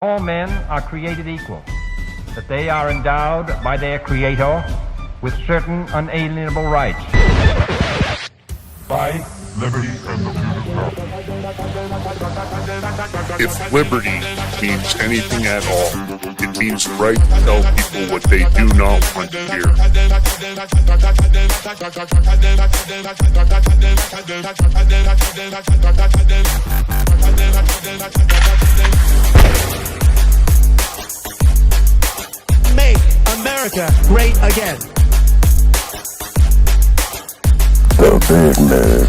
all men are created equal, that they are endowed by their Creator with certain unalienable rights. Life, liberty, and the pursuit of If liberty means anything at all, it means the right to tell people what they do not want to hear. Make America great again. the Big Mig.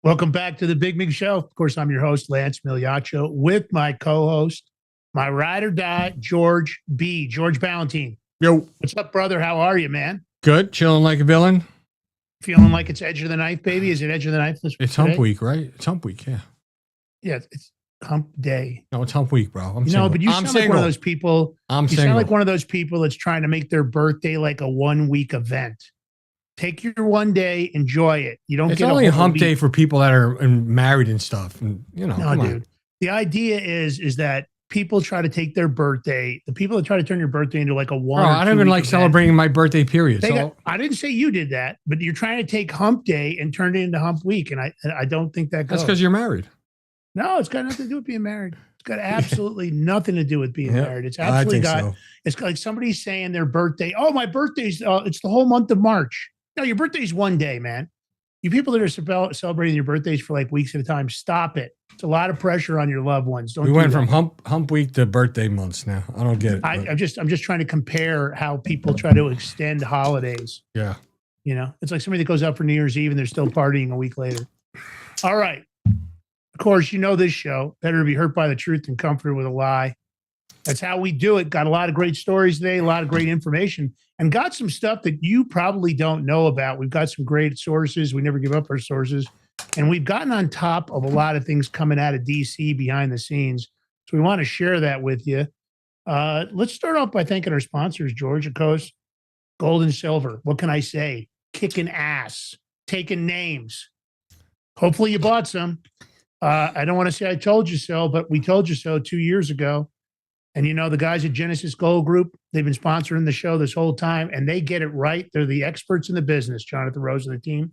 Welcome back to the Big Mig Show. Of course, I'm your host, Lance Migliaccio, with my co-host, my ride or die, George B. George Ballantine. Yo. What's up, brother? How are you, man? Good. Chilling like a villain. Feeling like it's edge of the knife, baby? Is it edge of the knife this It's today? hump week, right? It's hump week, yeah. Yeah, it's hump day. No, it's hump week, bro. I'm No, single. but you I'm sound like one of those people. I'm You single. sound like one of those people that's trying to make their birthday like a 1 week event. Take your one day, enjoy it. You don't It's get only a a whole hump week. day for people that are married and stuff. And you know, No, come dude. on. The idea is that people try to take their birthday. The people that try to turn your birthday into like a one. Bro, or I don't 2 even week like event, celebrating my birthday period. So I didn't say you did that, but you're trying to take hump day and turn it into hump week, and I don't think that goes. that's because you're married. No, it's got nothing to do with being married. It's got absolutely nothing to do with being Yeah, married. It's I absolutely think got. so. It's like somebody saying their birthday. Oh, my birthday's. It's the whole month of March. No, your birthday's one day, man. You people that are celebrating your birthdays for like weeks at a time, stop it. It's a lot of pressure on your loved ones. Don't We do went that. from hump week to birthday months now. I don't get it. but I'm just trying to compare how people try to extend holidays. yeah. You know, it's like somebody that goes out for New Year's Eve and they're still partying a week later. All right. Of course, you know this show. Better to be hurt by the truth than comforted with a lie. That's how we do it. Got a lot of great stories today, a lot of great information, and got some stuff that you probably don't know about. We've got some great sources. We never give up our sources. And we've gotten on top of a lot of things coming out of DC behind the scenes. So we want to share that with you. Let's start off by thanking our sponsors, George, of course. Gold and silver. What can I say? Kicking ass, taking names. Hopefully you bought some. I don't want to say I told you so, but we told you so 2 years ago. And you know, the guys at Genesis Gold Group, they've been sponsoring the show this whole time, and they get it right. They're the experts in the business, Jonathan Rose and the team.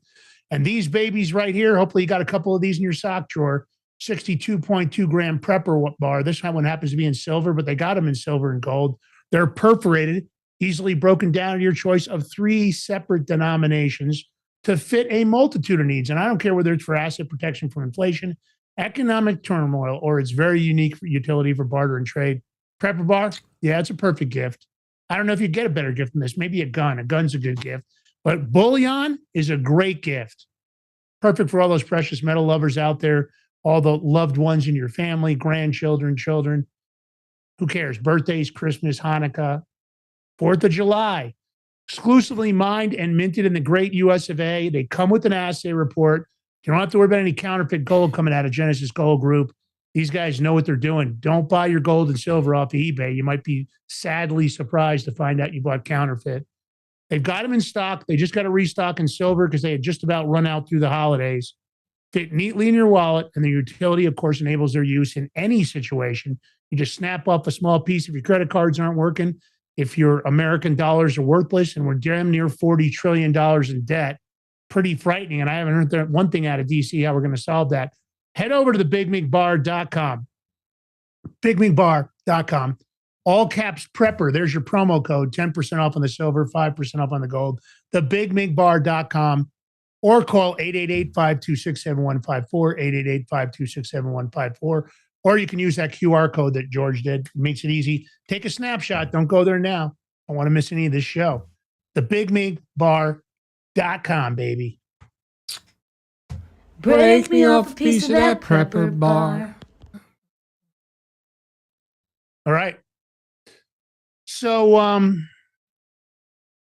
And these babies right here, hopefully you got a couple of these in your sock drawer, 62.2 gram prepper bar. This one happens to be in silver, but they got them in silver and gold. They're perforated, easily broken down to your choice of 3 separate denominations to fit a multitude of needs. And I don't care whether it's for asset protection from inflation, economic turmoil, or it's very unique for utility for barter and trade. Prepper bar, yeah, it's a perfect gift. I don't know if you get a better gift than this. Maybe a gun. A gun's a good gift. But bullion is a great gift. Perfect for all those precious metal lovers out there, all the loved ones in your family, grandchildren, children. Who cares? Birthdays, Christmas, Hanukkah, 4th of July. Exclusively mined and minted in the great US of A. They come with an assay report. You don't have to worry about any counterfeit gold coming out of Genesis Gold Group. These guys know what they're doing. Don't buy your gold and silver off of eBay. You might be sadly surprised to find out you bought counterfeit. They've got them in stock. They just got to restock in silver because they had just about run out through the holidays. Fit neatly in your wallet, and the utility, of course, enables their use in any situation. You just snap off a small piece if your credit cards aren't working, if your American dollars are worthless, and we're damn near $40 trillion in debt. Pretty frightening, and I haven't heard one thing out of DC how we're going to solve that. Head over to the bigmigbar.com. Bigmigbar.com. All caps prepper. There's your promo code. 10% off on the silver, 5% off on the gold. The bigmigbar.com or call 888-526-7154, 888-526-7154. Or you can use that QR code that George did. It makes it easy. Take a snapshot. Don't go there now. I don't want to miss any of this show. The bigmigbar.com, baby. Break me off a piece of that prepper bar. All right. So,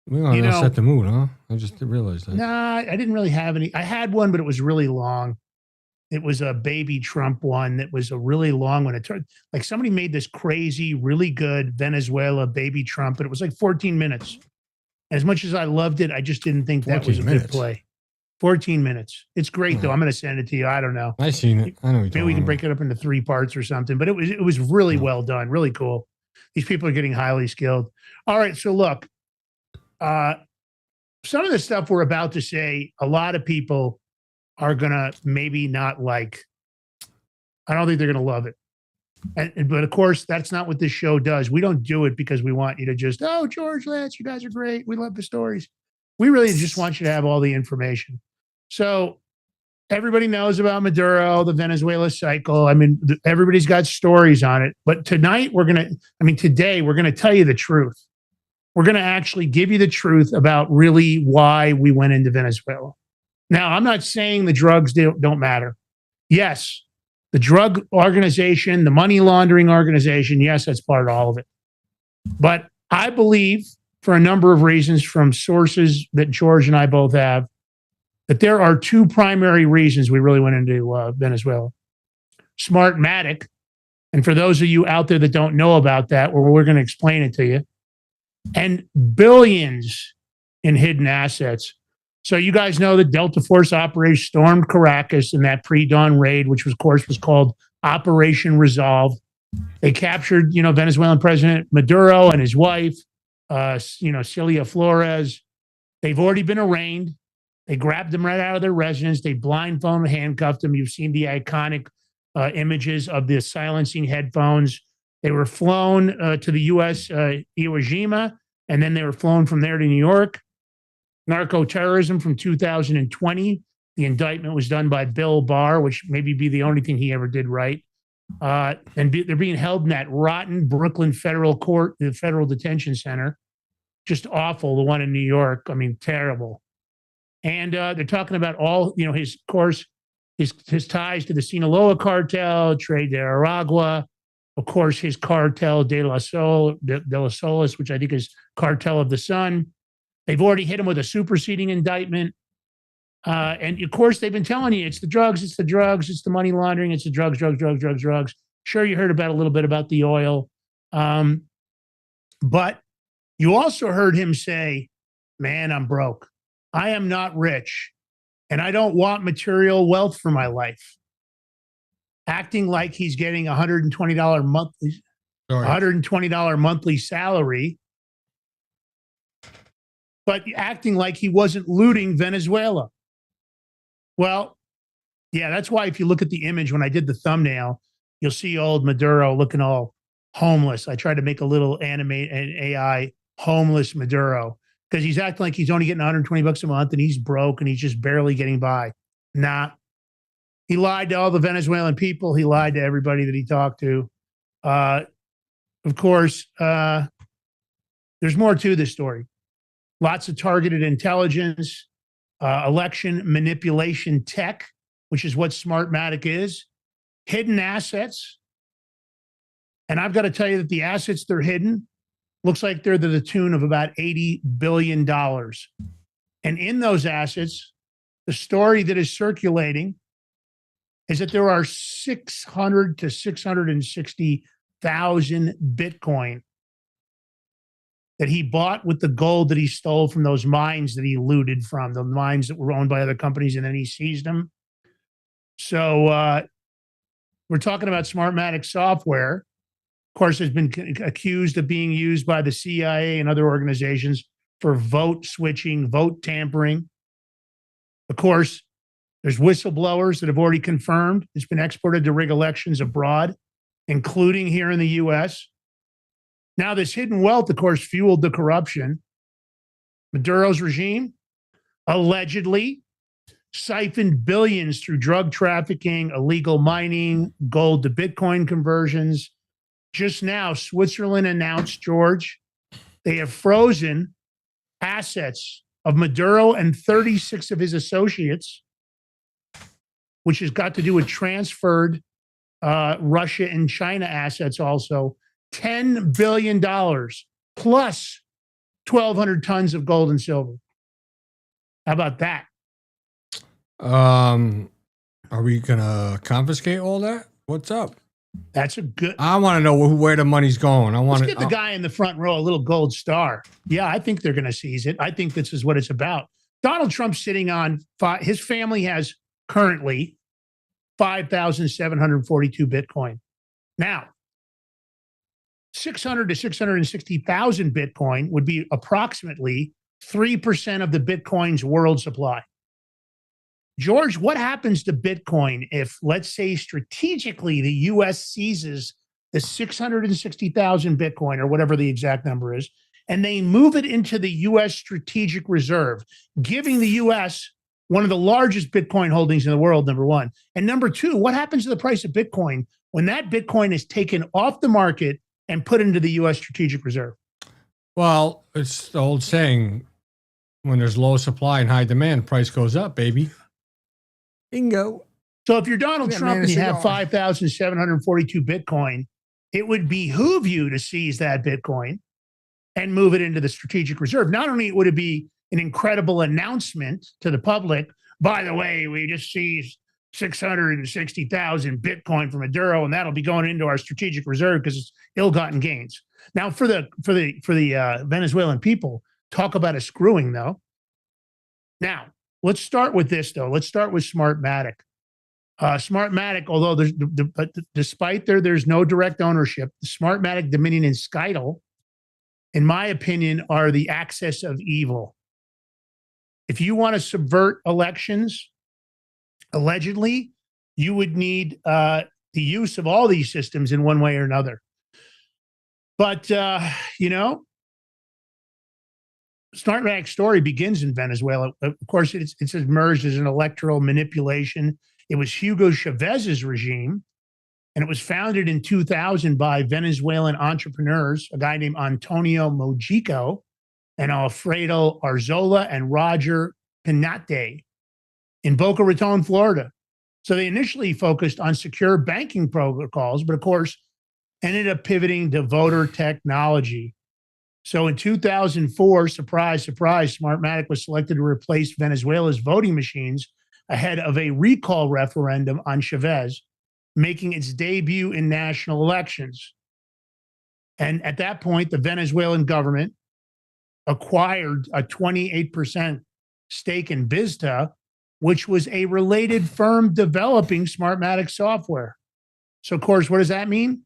We don't You know, know- set the mood, huh? I just realized that. nah, I didn't really have any. I had one, but it was really long. It was a baby Trump one that was a really long one. It turned like somebody made this crazy, really good Venezuela baby Trump, but it was like 14 minutes. As much as I loved it, I just didn't think that was a 14 good minutes. play. 14 minutes. It's great though. I'm going to send it to you. I don't know. I seen it. I know. Maybe we can break it up into 3 parts or something. But it was really well done. Really cool. These people are getting highly skilled. All right. So look, some of the stuff we're about to say, a lot of people are going to maybe not like. I don't think they're going to love it. But of course, that's not what this show does. We don't do it because we want you to just, oh, George, Lance, you guys are great. We love the stories. We really just want you to have all the information. So everybody knows about Maduro, the Venezuela cycle. I mean, everybody's got stories on it. But tonight, today, we're going to tell you the truth. We're going to actually give you the truth about really why we went into Venezuela. Now, I'm not saying the drugs don't matter. Yes, the drug organization, the money laundering organization, yes, that's part of all of it. But I believe, for a number of reasons from sources that George and I both have, that there are 2 primary reasons we really went into Venezuela. Smartmatic, and for those of you out there that don't know about that, we're going to explain it to you, and billions in hidden assets. So you guys know that Delta Force operation stormed Caracas in that pre-dawn raid, which was, of course, was called Operation Resolve. They captured, Venezuelan President Maduro and his wife, Celia Flores. They've already been arraigned. They grabbed them right out of their residence. They blindfolded and handcuffed them. You've seen the iconic images of the silencing headphones. They were flown to the U.S. Iwo Jima, and then they were flown from there to New York. Narco-terrorism from 2020. The indictment was done by Bill Barr, which maybe be the only thing he ever did right. They're being held in that rotten Brooklyn Federal Court, the Federal Detention Center. Just awful, the one in New York. I mean, terrible. And they're talking about all, his ties to the Sinaloa cartel, Trade de Aragua, of course, his cartel de la Solis, which I think is Cartel of the Sun. They've already hit him with a superseding indictment. And of course, they've been telling you it's the drugs, it's the money laundering, it's the drugs. Sure, you heard about a little bit about the oil. But you also heard him say, man, I'm broke. I am not rich, and I don't want material wealth for my life. Acting like he's getting $120 monthly salary, but acting like he wasn't looting Venezuela. Well, yeah, that's why if you look at the image, when I did the thumbnail, you'll see old Maduro looking all homeless. I tried to make a little AI homeless Maduro because he's acting like he's only getting $120 a month and he's broke and he's just barely getting by. Nah, he lied to all the Venezuelan people. He lied to everybody that he talked to. Of course, there's more to this story. Lots of targeted intelligence, election manipulation tech, which is what Smartmatic is, hidden assets. And I've got to tell you that the assets they're hidden looks like they're to the tune of about $80 billion. And in those assets, the story that is circulating is that there are 600 to 660,000 Bitcoin that he bought with the gold that he stole from those mines that he looted from, the mines that were owned by other companies, and then he seized them. So we're talking about Smartmatic software. Of course, has been accused of being used by the CIA and other organizations for vote switching, vote tampering. Of course, there's whistleblowers that have already confirmed it's been exported to rig elections abroad, including here in the U.S. Now, this hidden wealth, of course, fueled the corruption. Maduro's regime allegedly siphoned billions through drug trafficking, illegal mining, gold to Bitcoin conversions. Just now, Switzerland announced, George, they have frozen assets of Maduro and 36 of his associates, which has got to do with transferred Russia and China assets also. $10 billion plus 1,200 tons of gold and silver. How about that? Are we going to confiscate all that? What's up? That's a good. I want to know where the money's going. Let's get the guy in the front row a little gold star. Yeah, I think they're going to seize it. I think this is what it's about. Donald Trump's sitting on his family has currently 5,742 Bitcoin. Now, 600 to 660,000 Bitcoin would be approximately 3% of the Bitcoin's world supply. George, what happens to Bitcoin if, let's say, strategically the U.S. seizes the 660,000 Bitcoin or whatever the exact number is, and they move it into the U.S. strategic reserve, giving the U.S. one of the largest Bitcoin holdings in the world, number one. And number two, what happens to the price of Bitcoin when that Bitcoin is taken off the market and put into the U.S. strategic reserve? Well, it's the old saying, when there's low supply and high demand, price goes up, baby. Bingo. So if you're Donald Trump and you have 5,742 Bitcoin, it would behoove you to seize that Bitcoin and move it into the strategic reserve. Not only would it be an incredible announcement to the public, by the way, we just seized 660,000 Bitcoin from Maduro, and that'll be going into our strategic reserve because it's ill-gotten gains. Now, for the Venezuelan people, talk about a screwing, though. Now, let's start with this, though. Let's start with Smartmatic. Smartmatic, although despite there's no direct ownership, the Smartmatic, Dominion, and Skytel, in my opinion, are the axis of evil. If you want to subvert elections, allegedly, you would need the use of all these systems in one way or another. But, Smartmatic's story begins in Venezuela. Of course, it's emerged as an electoral manipulation. It was Hugo Chavez's regime, and it was founded in 2000 by Venezuelan entrepreneurs, a guy named Antonio Mojico and Alfredo Arzola and Roger Pinate in Boca Raton, Florida. So they initially focused on secure banking protocols, but of course, ended up pivoting to voter technology. So in 2004, surprise, surprise, Smartmatic was selected to replace Venezuela's voting machines ahead of a recall referendum on Chavez, making its debut in national elections. And at that point, the Venezuelan government acquired a 28% stake in Vista, which was a related firm developing Smartmatic software. So, of course, what does that mean?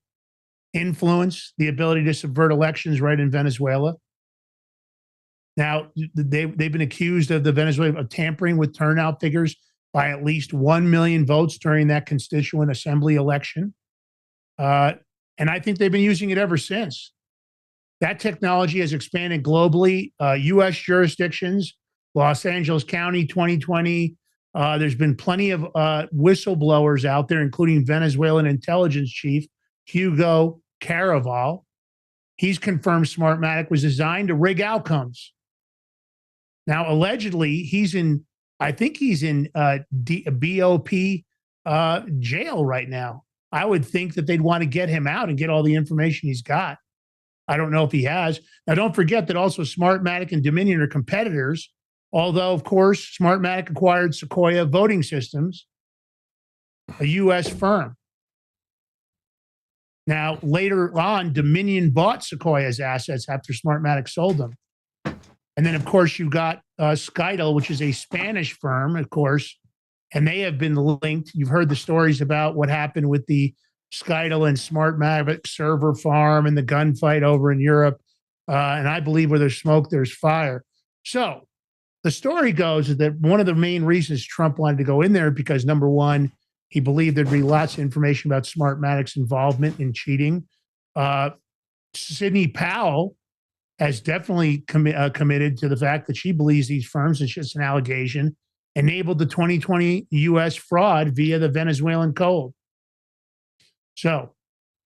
Influence, the ability to subvert elections right in Venezuela. Now, they've been accused of the Venezuela of tampering with turnout figures by at least 1 million votes during that constituent assembly election. And I think they've been using it ever since. That technology has expanded globally. U.S. jurisdictions, Los Angeles County 2020. There's been plenty of whistleblowers out there, including Venezuelan intelligence chief Hugo Caraval. He's confirmed Smartmatic was designed to rig outcomes. Now, allegedly, he's in BOP jail right now. I would think that they'd want to get him out and get all the information he's got. I don't know if he has. Now, don't forget that also Smartmatic and Dominion are competitors, although, of course, Smartmatic acquired Sequoia Voting Systems, a U.S. firm. Now, later on, Dominion bought Sequoia's assets after Smartmatic sold them. And then, of course, you've got Skytel, which is a Spanish firm, of course, and they have been linked. You've heard the stories about what happened with the Skytel and Smartmatic server farm and the gunfight over in Europe. And I believe where there's smoke, there's fire. So the story goes is that one of the main reasons Trump wanted to go in there because, number one, he believed there'd be lots of information about Smartmatic's involvement in cheating. Sidney Powell has definitely committed to the fact that she believes these firms, it's just an allegation, enabled the 2020 U.S. fraud via the Venezuelan code. So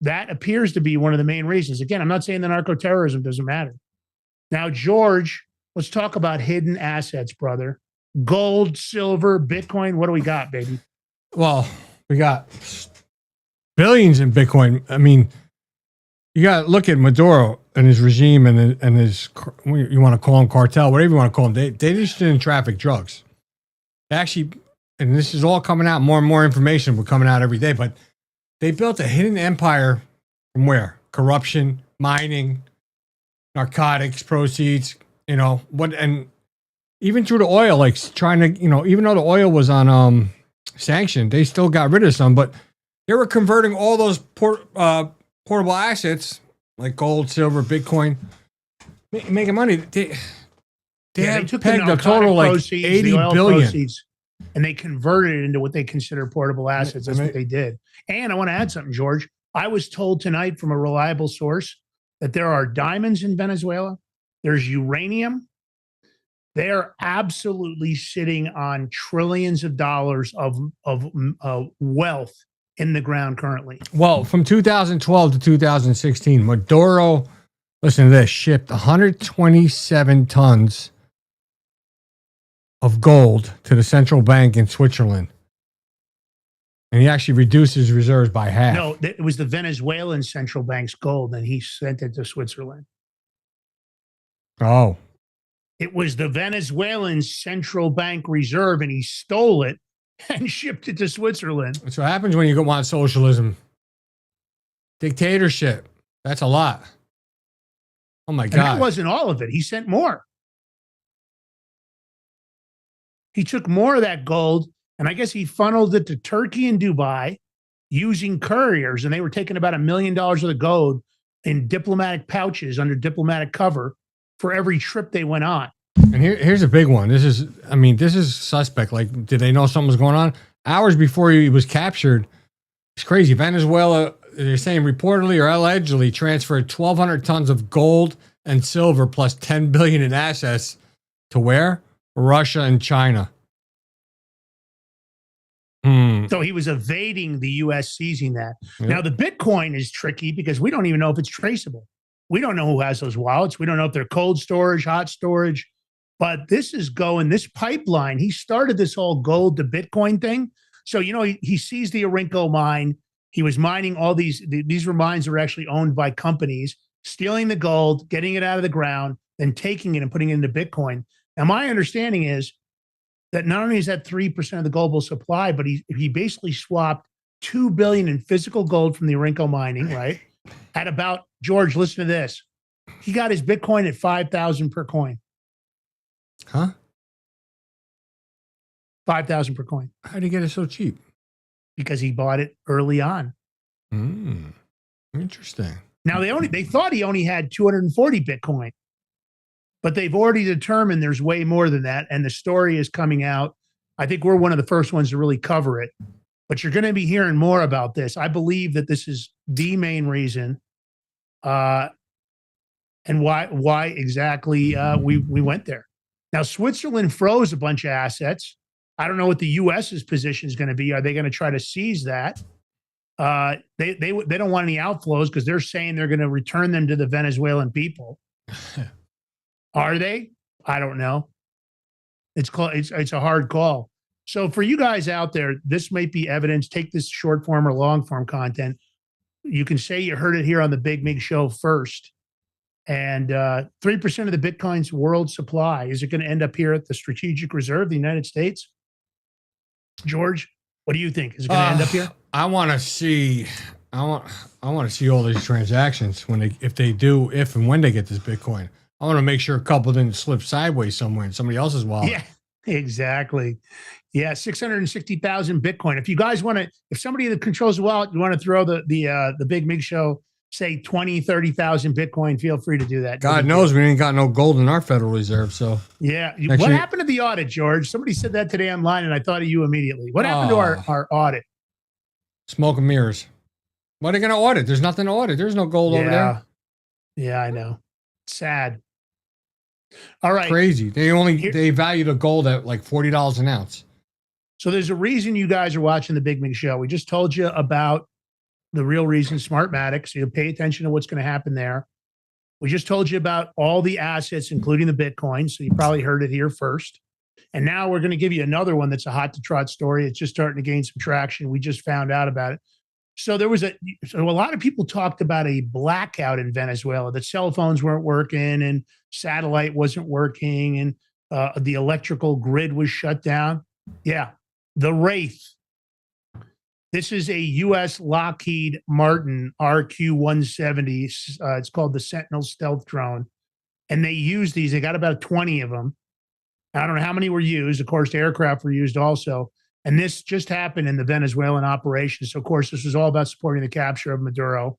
that appears to be one of the main reasons. Again, I'm not saying the narco-terrorism doesn't matter. Now, George, let's talk about hidden assets, brother. Gold, silver, Bitcoin. What do we got, baby? Well, we got billions in Bitcoin. I mean, you got to look at Maduro and his regime and his, you want to call him cartel, whatever you want to call him. They just didn't traffic drugs. They actually, and this is all coming out, more and more information will coming out every day, but they built a hidden empire from where? Corruption, mining, narcotics proceeds, and even through the oil, like trying to, even though the oil was on sanctioned, they still got rid of some, but they were converting all those portable assets like gold, silver, Bitcoin, making money. They took pegged the a total like proceeds, 80 the oil billion. proceeds, and they converted it into what they consider portable assets. That's what they did. And I want to add something, George. I was told tonight from a reliable source that there are diamonds in Venezuela. There's uranium. They are absolutely sitting on trillions of dollars of wealth in the ground currently. Well, from 2012 to 2016, Maduro, listen to this, shipped 127 tons of gold to the central bank in Switzerland. And he actually reduced his reserves by half. No, it was the Venezuelan central bank's gold, and he sent it to Switzerland. Oh. It was the Venezuelan central bank reserve, and he stole it and shipped it to Switzerland. That's what happens when you want socialism. Dictatorship. That's a lot. Oh, my God. And that wasn't all of it. He sent more. He took more of that gold, and I guess he funneled it to Turkey and Dubai using couriers, and they were taking about $1 million of the gold in diplomatic pouches under diplomatic cover for every trip they went on. And here's a big one. This is suspect. Like, did they know something was going on? Hours before he was captured, it's crazy. Venezuela, they're saying reportedly or allegedly transferred 1,200 tons of gold and silver plus $10 billion in assets to where? Russia and China. So he was evading the U.S. seizing that. Yep. Now, the Bitcoin is tricky because we don't even know if it's traceable. We don't know who has those wallets. We don't know if they're cold storage, hot storage. But this pipeline, he started this whole gold to Bitcoin thing. So, he seized the Arinco mine. He was mining all these were mines that were actually owned by companies, stealing the gold, getting it out of the ground, then taking it and putting it into Bitcoin. Now, my understanding is that not only is that 3% of the global supply, but he basically swapped $2 billion in physical gold from the Arinco mining, right? At about, George, listen to this. He got his Bitcoin at 5,000 per coin. Huh? 5,000 per coin. How did he get it so cheap? Because he bought it early on. Interesting. Now they thought he only had 240 Bitcoin, but they've already determined there's way more than that. And the story is coming out. I think we're one of the first ones to really cover it, but you're going to be hearing more about this. I believe that this is the main reason, and why exactly we went there. Now, Switzerland froze a bunch of assets. I don't know what the U.S.'s position is going to be. Are they going to try to seize that? They don't want any outflows because they're saying they're going to return them to the Venezuelan people. Are they? I don't know. It's a hard call. So for you guys out there, this might be evidence. Take this short form or long form content. You can say you heard it here on the Big Mig Show first. And 3% of the Bitcoin's world supply, is it going to end up here at the Strategic Reserve of the United States? George, what do you think? Is it going to end up here? I want to see all these transactions if and when they get this Bitcoin. I want to make sure a couple didn't slip sideways somewhere in somebody else's wallet. Yeah, exactly. Yeah, 660,000 Bitcoin. If you guys want to, if somebody that controls the wallet, you want to throw the Big Mig Show, say 20, 30,000 Bitcoin, feel free to do that. God knows we ain't got no gold in our Federal Reserve. So yeah. What happened to the audit, George? Somebody said that today online, and I thought of you immediately. What happened to our audit? Smoke and mirrors. What are they going to audit? There's nothing to audit. There's no gold over there. Yeah, I know. Sad. All right. Crazy. They value the gold at like $40 an ounce. So there's a reason you guys are watching the Big Mig Show. We just told you about the real reason, Smartmatic. So you pay attention to what's going to happen there. We just told you about all the assets, including the Bitcoin. So you probably heard it here first. And now we're going to give you another one that's a hot to trot story. It's just starting to gain some traction. We just found out about it. So a lot of people talked about a blackout in Venezuela, that cell phones weren't working and satellite wasn't working and the electrical grid was shut down. Yeah. The Wraith. This is a U.S. Lockheed Martin RQ-170. It's called the Sentinel stealth drone. And they use these. They got about 20 of them. I don't know how many were used. Of course, the aircraft were used also. And this just happened in the Venezuelan operation. So, of course, this was all about supporting the capture of Maduro.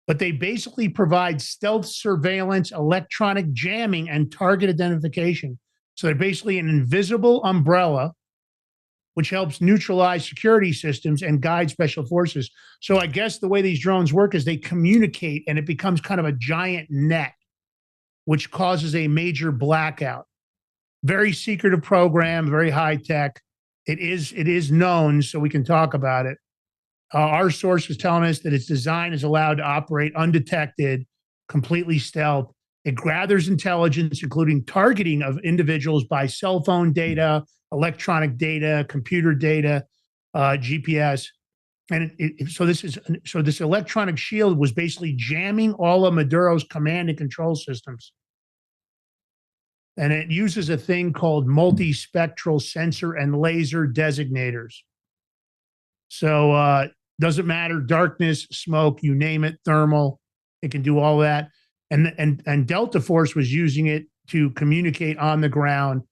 But they basically provide stealth surveillance, electronic jamming, and target identification. So they're basically an invisible umbrella, which helps neutralize security systems and guide special forces. So I guess the way these drones work is they communicate and it becomes kind of a giant net, which causes a major blackout. Very secretive program, very high tech. It is known, so we can talk about it. Our source is telling us that its design is allowed to operate undetected, completely stealth. It gathers intelligence, including targeting of individuals by cell phone data, electronic data, computer data, GPS. And so this electronic shield was basically jamming all of Maduro's command and control systems. And it uses a thing called multispectral sensor and laser designators. So doesn't matter, darkness, smoke, you name it, thermal, it can do all that. And Delta Force was using it to communicate on the ground,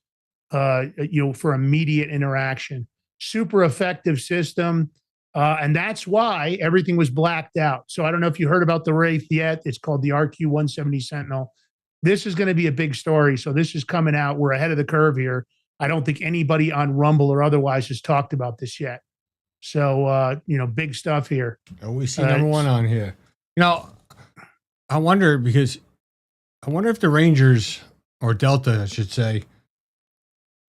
for immediate interaction. Super effective system. And that's why everything was blacked out. So I don't know if you heard about the Wraith yet. It's called the RQ-170 Sentinel. This is going to be a big story. So this is coming out. We're ahead of the curve here. I don't think anybody on Rumble or otherwise has talked about this yet. So, big stuff here. Oh, we see number one on here. I wonder if the Rangers or Delta, I should say,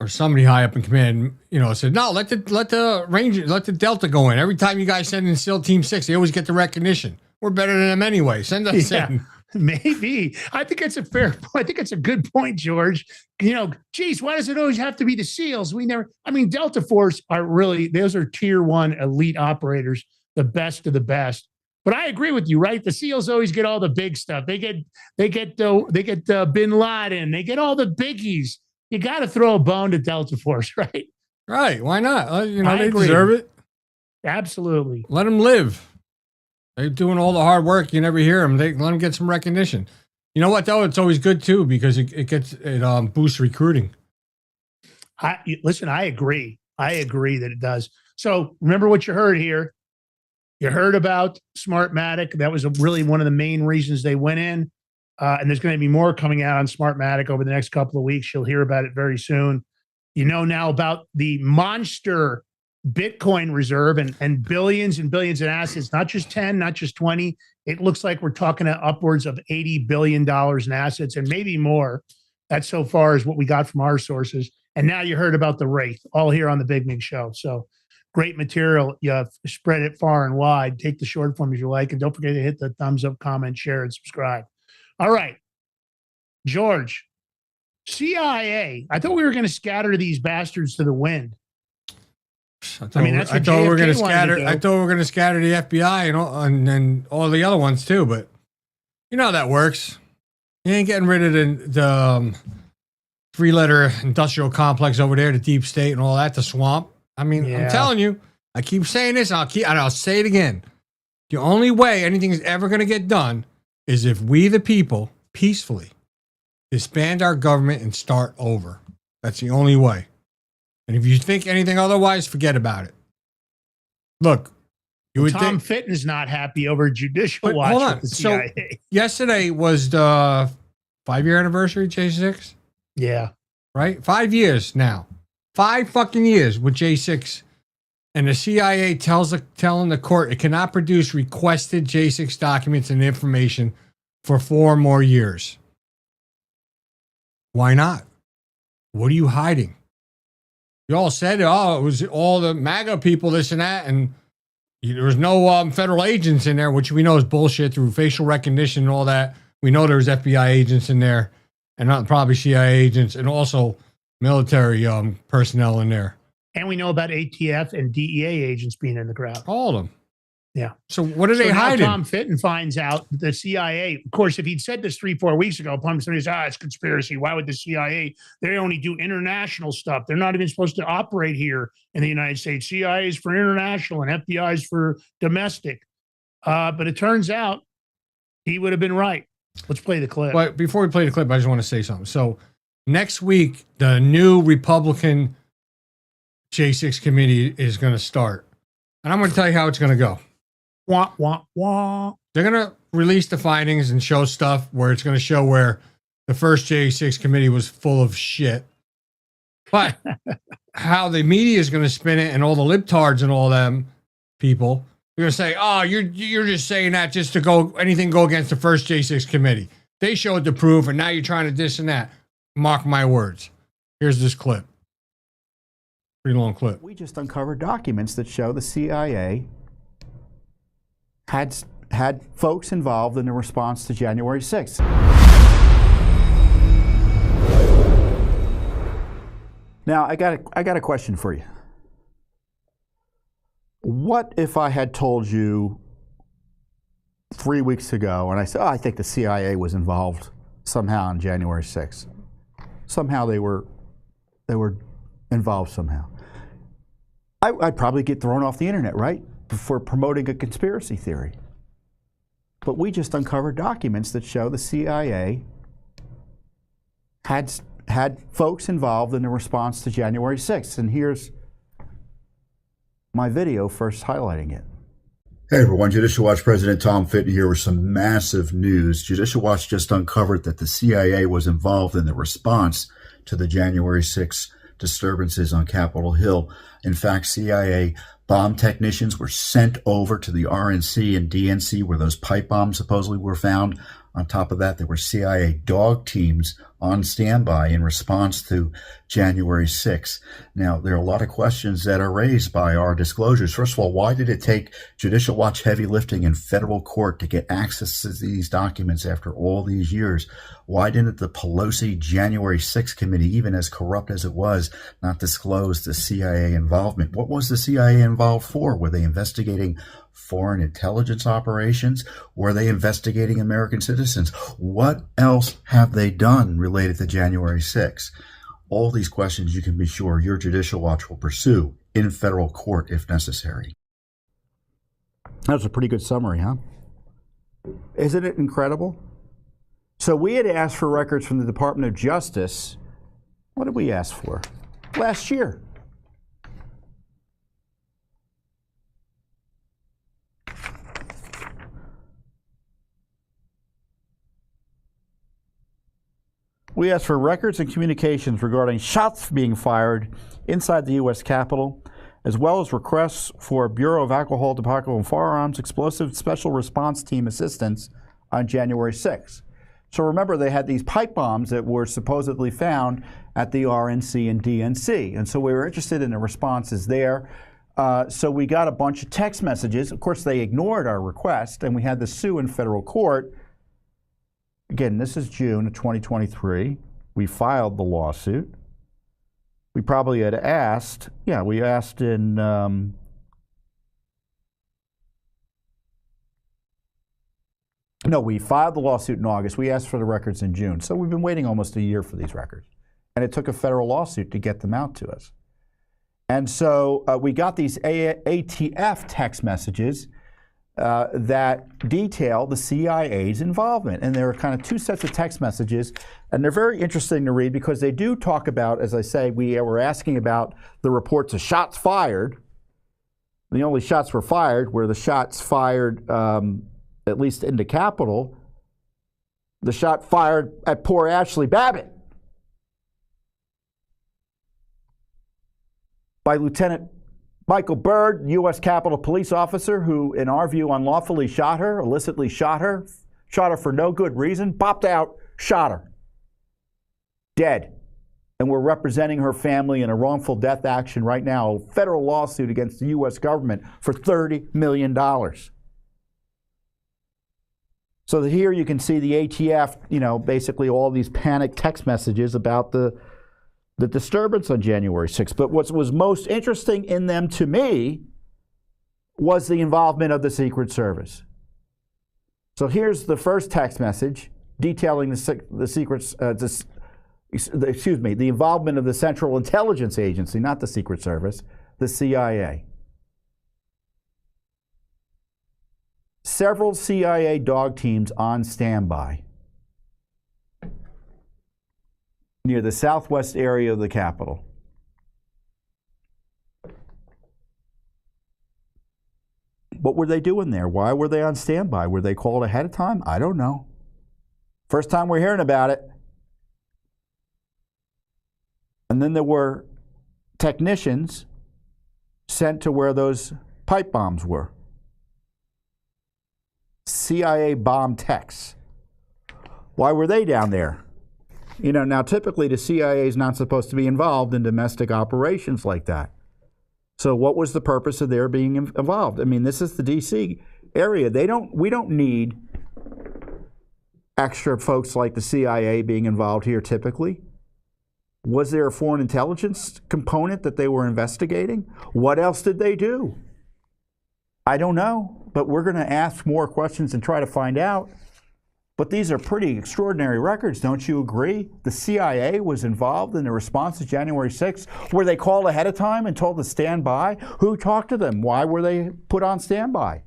or somebody high up in command, said, no, let the Delta go in. Every time you guys send in SEAL Team 6, they always get the recognition. We're better than them anyway. Send us in. Maybe. I think it's a fair point. I think it's a good point, George. Geez, why does it always have to be the SEALs? Delta Force those are tier 1 elite operators, the best of the best. But I agree with you, right? The SEALs always get all the big stuff. They get Bin Laden. They get all the biggies. You got to throw a bone to Delta Force, right? Right. Why not? They deserve it. Absolutely. Let them live. They're doing all the hard work. You never hear them. Let them get some recognition. You know what, though? It's always good, too, because it boosts recruiting. Listen, I agree. I agree that it does. So remember what you heard here. You heard about Smartmatic. That was really one of the main reasons they went in. And there's going to be more coming out on Smartmatic over the next couple of weeks. You'll hear about it very soon. You know now about the monster Bitcoin reserve and billions and billions in assets, not just 10, not just 20. It looks like we're talking upwards of $80 billion in assets and maybe more. That so far is what we got from our sources. And now you heard about the Wraith, all here on the Big Mig Show. So great material. You spread it far and wide. Take the short form if you like. And don't forget to hit the thumbs up, comment, share, and subscribe. All right. George, CIA. I thought we were going to scatter these bastards to the wind. I thought we were going to scatter. I thought we were going to scatter the FBI and all the other ones too. But you know how that works. You ain't getting rid of the 3-letter industrial complex over there, the deep state and all that, the swamp. I'm telling you. I keep saying this. I'll say it again. The only way anything is ever going to get done is if we, the people, peacefully disband our government and start over. That's the only way. And if you think anything otherwise, forget about it. Look, Tom Fitton's not happy over judicial watch. Hold on. With the CIA. So yesterday was the 5-year anniversary of J6. Yeah. Right? 5 years now. 5 fucking years with J6. And the CIA telling the court it cannot produce requested J6 documents and information for 4 more years. Why not? What are you hiding? You all said, it was all the MAGA people, this and that, and there was no federal agents in there, which we know is bullshit through facial recognition and all that. We know there's FBI agents in there, and not probably CIA agents, and also military personnel in there. And we know about ATF and DEA agents being in the crowd. All of them. Yeah. So what are they hiding? Tom Fitton finds out the CIA. Of course, if he'd said this 3-4 weeks ago, somebody says, it's conspiracy. Why would the CIA? They only do international stuff. They're not even supposed to operate here in the United States. CIA is for international and FBI is for domestic. But it turns out he would have been right. Let's play the clip. But before we play the clip, I just want to say something. So Next week, the new Republican J6 committee is going to start. And I'm going to tell you how it's going to go. Wah, wah, wah. They're going to release the findings and show stuff where it's going to show where the first J6 committee was full of shit. But how the media is going to spin it and all the libtards and all them people, you're going to say, oh, you're just saying that just to go against the first J6 committee. They showed the proof, and now you're trying to this and that. Mark my words. Here's this clip. Pretty long clip. We just uncovered documents that show the CIA had folks involved in the response to January 6th. Now, I got a question for you. What if I had told you 3 weeks ago, and I said, oh, I think the CIA was involved somehow on January 6th. Somehow they were involved somehow. I'd probably get thrown off the internet, right? For promoting a conspiracy theory. But we just uncovered documents that show the CIA had folks involved in the response to January 6th. And here's my video first highlighting it. Hey everyone, Judicial Watch President Tom Fitton here with some massive news. Judicial Watch just uncovered that the CIA was involved in the response to the January 6th disturbances on Capitol Hill. In fact, CIA bomb technicians were sent over to the RNC and DNC where those pipe bombs supposedly were found. On top of that, there were CIA dog teams on standby in response to January 6th. Now, there are a lot of questions that are raised by our disclosures. First of all, why did it take Judicial Watch heavy lifting in federal court to get access to these documents after all these years? Why didn't the Pelosi January 6th committee, even as corrupt as it was, not disclose the CIA involvement? What was the CIA involved for? Were they investigating foreign intelligence operations? Were they investigating American citizens? What else have they done related to January 6th? All these questions you can be sure your Judicial Watch will pursue in federal court if necessary. That's a pretty good summary, huh? Isn't it incredible? So we had asked for records from the Department of Justice. What did we ask for? Last year. We asked for records and communications regarding shots being fired inside the U.S. Capitol, as well as requests for Bureau of Alcohol, Tobacco, and Firearms Explosive Special Response Team assistance on January 6th. So remember, they had these pipe bombs that were supposedly found at the RNC and DNC. And so we were interested in the responses there. So we got a bunch of text messages. Of course, they ignored our request, and we had to sue in federal court. Again, this is June of 2023. We filed the lawsuit. We probably had asked, we asked in, we filed the lawsuit in August. We asked for the records in June. So we've been waiting almost a year for these records. And it took a federal lawsuit to get them out to us. And so we got these ATF text messages that detail the CIA's involvement. And there are kind of two sets of text messages, and they're very interesting to read because they do talk about, as I say, we were asking about the reports of shots fired. The only shots were fired were the shots fired, at least in the Capitol, the shot fired at poor Ashley Babbitt by Lieutenant Michael Byrd, U.S. Capitol Police officer who, in our view, unlawfully shot her, illicitly shot her for no good reason, popped out, shot her. Dead. And we're representing her family in a wrongful death action right now, a federal lawsuit against the U.S. government for $30 million. So here you can see the ATF, basically all these panic text messages about the disturbance on January 6th. But what was most interesting in them to me was the involvement of the Secret Service. So here's the first text message detailing the involvement of the Central Intelligence Agency, not the Secret Service, the CIA. Several CIA dog teams on standby. near the southwest area of the Capitol. What were they doing there? Why were they on standby? Were they called ahead of time? I don't know. First time we're hearing about it. And then there were technicians sent to where those pipe bombs were. CIA bomb techs. Why were they down there? You know, now typically the CIA is not supposed to be involved in domestic operations like that. So what was the purpose of their being involved? I mean, this is the D.C. area. We don't need extra folks like the CIA being involved here typically. Was there a foreign intelligence component that they were investigating? What else did they do? I don't know, but we're going to ask more questions and try to find out. But these are pretty extraordinary records, don't you agree? The CIA was involved in the response to January 6th. Were they called ahead of time and told to stand by? Who talked to them? Why were they put on standby?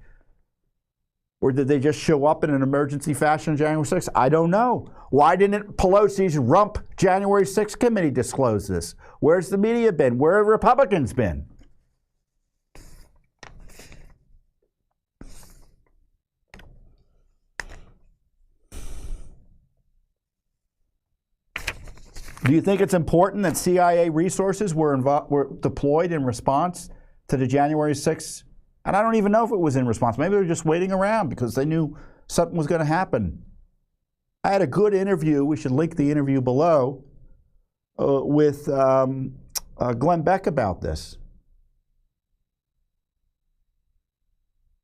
Or did they just show up in an emergency fashion on January 6th? I don't know. Why didn't Pelosi's rump January 6th committee disclose this? Where's the media been? Where have Republicans been? Do you think it's important that CIA resources were deployed in response to the January 6th? And I don't even know if it was in response. Maybe they were just waiting around because they knew something was going to happen. I had a good interview, we should link the interview below, with Glenn Beck about this.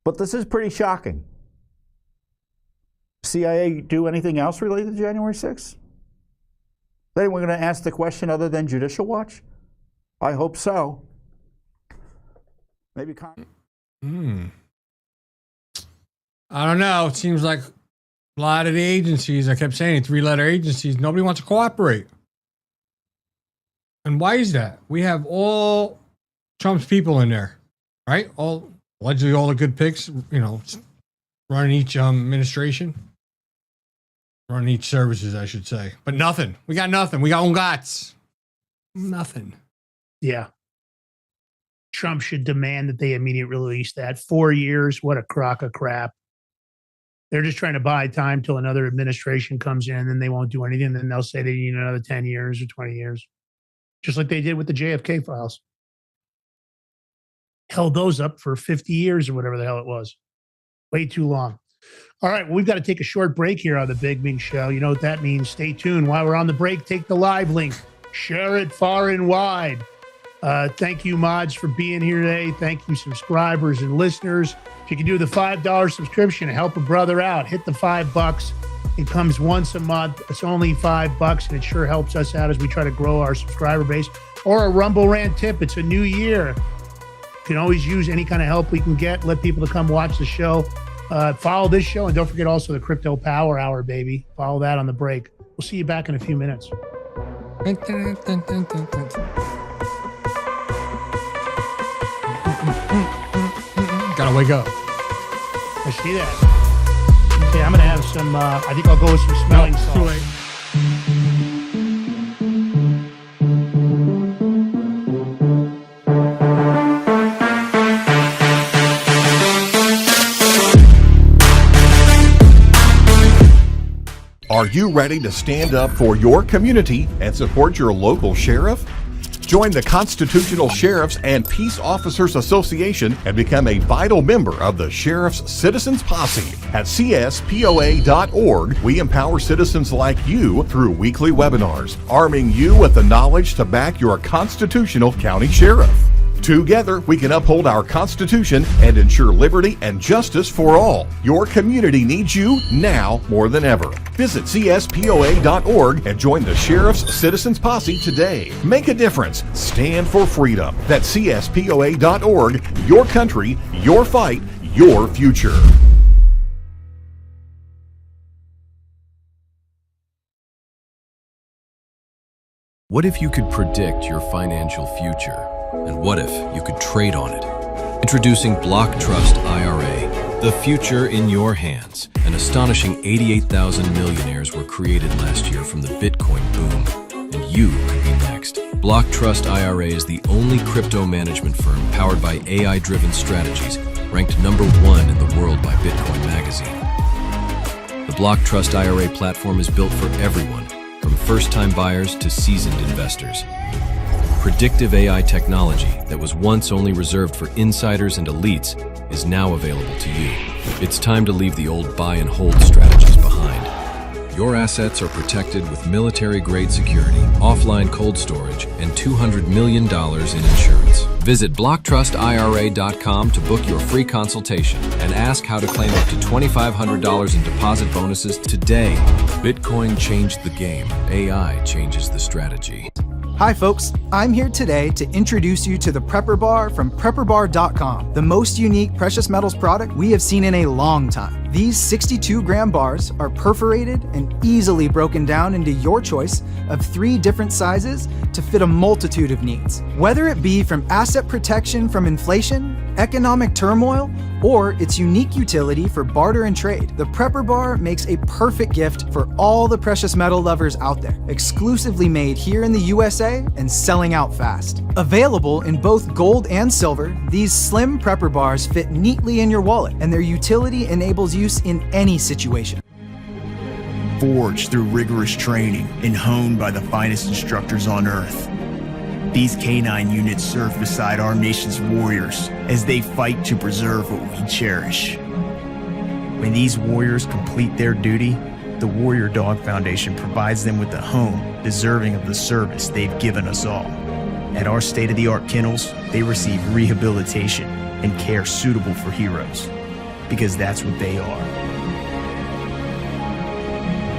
But this is pretty shocking. CIA do anything else related to January 6th? Is anyone going to ask the question other than Judicial Watch? I hope so. Maybe. I don't know. It seems like a lot of the agencies, I kept saying, three-letter agencies, nobody wants to cooperate. And why is that? We have all Trump's people in there, right? Allegedly all the good picks, running each administration. Running each services, I should say. But nothing. We got nothing. We got ungats. Nothing. Yeah. Trump should demand that they immediately release that. 4 years, what a crock of crap. They're just trying to buy time till another administration comes in, and then they won't do anything. Then they'll say they need another 10 years or 20 years. Just like they did with the JFK files. Held those up for 50 years or whatever the hell it was. Way too long. All right, well, we've got to take a short break here on the Big Ming Show. You know what that means. Stay tuned. While we're on the break, take the live link. Share it far and wide. Thank you, mods, for being here today. Thank you, subscribers and listeners. If you can do the $5 subscription to help a brother out, hit the $5. It comes once a month. It's only $5, and it sure helps us out as we try to grow our subscriber base. Or a Rumble Rant tip. It's a new year. You can always use any kind of help we can get. Let people to come watch the show. Follow this show, and don't forget also the Crypto Power Hour, baby. Follow that on the break. We'll see you back in a few minutes. Gotta wake up. I see that. Okay, I'm going to have some, I think I'll go with some smelling salts. Are you ready to stand up for your community and support your local sheriff? Join the Constitutional Sheriffs and Peace Officers Association and become a vital member of the Sheriff's Citizens Posse. At CSPOA.org, we empower citizens like you through weekly webinars, arming you with the knowledge to back your constitutional county sheriff. Together, we can uphold our Constitution and ensure liberty and justice for all. Your community needs you now more than ever. Visit CSPOA.org and join the Sheriff's Citizens Posse today. Make a difference. Stand for freedom. That's CSPOA.org. Your country, your fight, your future. What if you could predict your financial future? And what if you could trade on it? Introducing Block Trust IRA, the future in your hands. An astonishing 88,000 millionaires were created last year from the Bitcoin boom, and you could be next. Block Trust IRA is the only crypto management firm powered by AI-driven strategies, ranked #1 in the world by Bitcoin Magazine. The Block Trust IRA platform is built for everyone, from first-time buyers to seasoned investors. Predictive AI technology that was once only reserved for insiders and elites is now available to you. It's time to leave the old buy and hold strategies behind. Your assets are protected with military-grade security, offline cold storage, and $200 million in insurance. Visit BlockTrustIRA.com to book your free consultation and ask how to claim up to $2,500 in deposit bonuses today. Bitcoin changed the game. AI changes the strategy. Hi folks, I'm here today to introduce you to the Prepper Bar from PrepperBar.com, the most unique precious metals product we have seen in a long time. These 62-gram bars are perforated and easily broken down into your choice of 3 different sizes to fit a multitude of needs. Whether it be from asset protection from inflation, economic turmoil, or its unique utility for barter and trade, the Prepper Bar makes a perfect gift for all the precious metal lovers out there. Exclusively made here in the USA and selling out fast. Available in both gold and silver, these slim Prepper Bars fit neatly in your wallet, and their utility enables use in any situation. Forged through rigorous training and honed by the finest instructors on Earth, these canine units serve beside our nation's warriors as they fight to preserve what we cherish. When these warriors complete their duty, the Warrior Dog Foundation provides them with a home deserving of the service they've given us all. At our state-of-the-art kennels, they receive rehabilitation and care suitable for heroes, because that's what they are.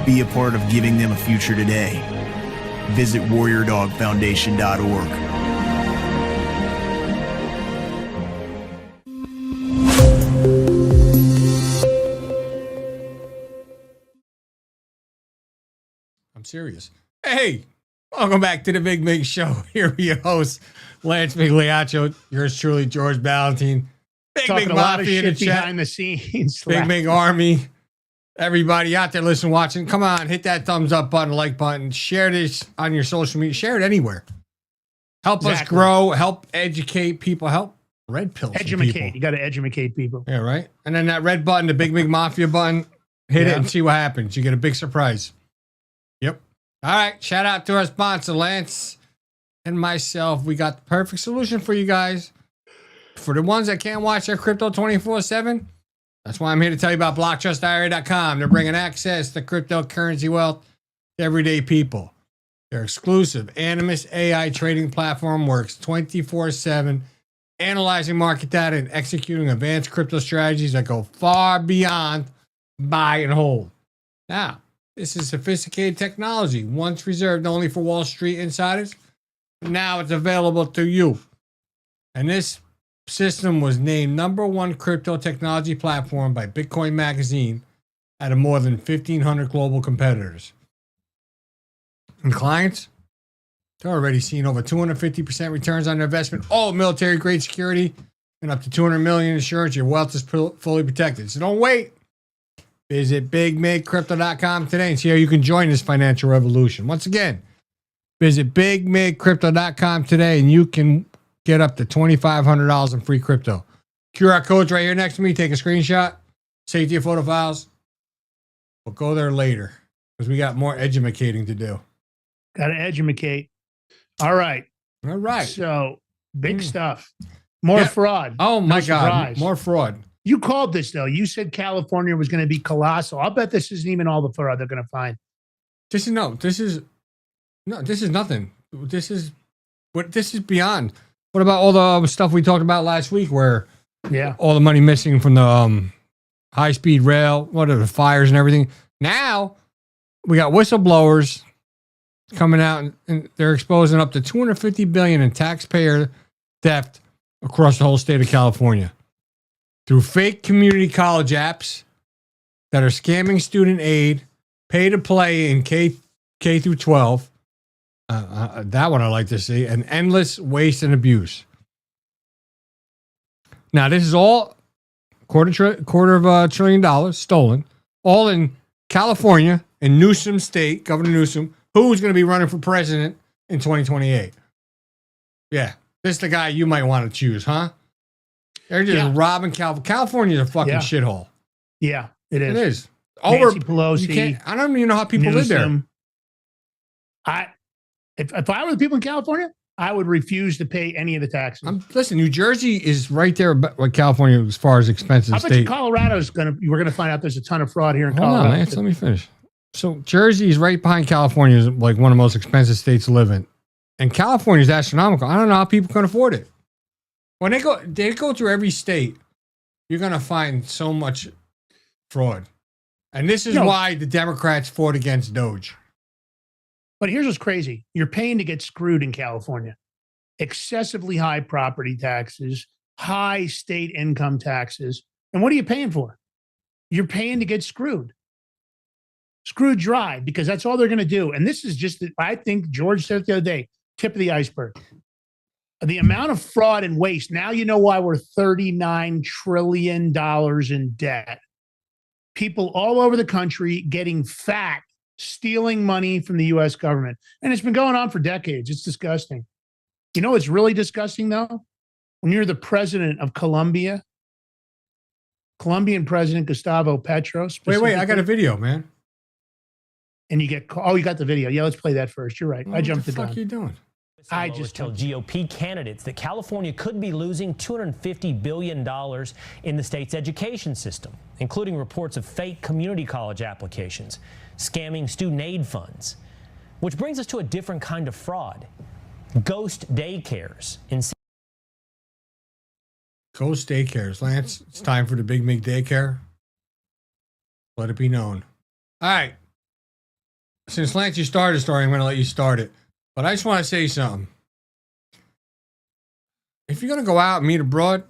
Be a part of giving them a future today. Visit warriordogfoundation.org. I'm serious. Hey, welcome back to the Big Mig Show. Here with your host, Lance Migliaccio, yours truly, George Ballantine. Big Talking Mig a lot of Mafia in the shit chat. behind the scenes. Big Mig Army. Everybody out there listening, watching, come on, hit that thumbs up button, like button, share this on your social media, share it anywhere. Help us grow, help educate people, help red pill some people. Educate. You got to educate people. Yeah, right. And then that red button, the Big Mig Mafia button, hit it and see what happens. You get a big surprise. Yep. All right. Shout out to our sponsor, Lance and myself. We got the perfect solution for you guys. For the ones that can't watch their crypto 24/7, that's why I'm here to tell you about BlockTrustIRA.com. They're bringing access to cryptocurrency wealth to everyday people. Their exclusive Animus AI trading platform works 24/7, analyzing market data and executing advanced crypto strategies that go far beyond buy and hold. Now, this is sophisticated technology, once reserved only for Wall Street insiders. Now it's available to you. And this system was named #1 crypto technology platform by Bitcoin Magazine out of more than 1,500 global competitors. And clients, they're already seeing over 250% returns on their investment, all military-grade security, and up to $200 million insurance. Your wealth is fully protected. So don't wait. Visit BigMigCrypto.com today and see how you can join this financial revolution. Once again, visit BigMigCrypto.com today and you can get up to $2,500 in free crypto. QR code's right here next to me. Take a screenshot. Save to your photo files. We'll go there later because we got more edumacating to do. Got to educate. All right. All right. So big stuff. More fraud. Oh my God. Surprise. More fraud. You called this though. You said California was going to be colossal. I'll bet this isn't even all the fraud they're going to find. This is nothing. This is beyond. What about all the stuff we talked about last week where all the money missing from the high-speed rail, what are the fires and everything? Now we got whistleblowers coming out and they're exposing up to $250 billion in taxpayer theft across the whole state of California through fake community college apps that are scamming student aid, pay to play in K through 12. That one I like to see, and endless waste and abuse. Now, this is all quarter of a trillion dollars stolen, all in California, in Newsom State, Governor Newsom, who's going to be running for president in 2028. Yeah. This is the guy you might want to choose, huh? They're just robbing California. California's a fucking shithole. Yeah, it is. It is. Nancy Pelosi. I don't even know how people live there. If I were the people in California, I would refuse to pay any of the taxes. Listen, New Jersey is right there with California as far as expensive state. I bet you Colorado's we're gonna find out there's a ton of fraud here in Colorado. Hold on, Lance, let me finish. So Jersey is right behind California, is like one of the most expensive states to live in. And California is astronomical. I don't know how people can afford it. When they go through every state, you're gonna find so much fraud. And this is why the Democrats fought against Doge. But here's what's crazy. You're paying to get screwed in California. Excessively high property taxes, high state income taxes. And what are you paying for? You're paying to get screwed. Screwed dry, because that's all they're going to do. And this is just, I think George said it the other day, tip of the iceberg. The amount of fraud and waste. Now you know why we're $39 trillion in debt. People all over the country getting fat, stealing money from the U.S. government. And it's been going on for decades. It's disgusting. You know what's really disgusting, though? When you're the president of Colombia, Colombian President Gustavo Petro. Wait, I got a video, man. And you get, you got the video. Yeah, let's play that first. You're right. I jumped the gun. What the fuck are you doing? I just tell GOP candidates that California could be losing $250 billion in the state's education system, including reports of fake community college applications, scamming student aid funds. Which brings us to a different kind of fraud. Ghost daycares. Ghost daycares. Lance, it's time for the Big Mig daycare. Let it be known. All right. Since Lance, you started the story, I'm going to let you start it. But I just want to say something. If you're going to go out and meet abroad,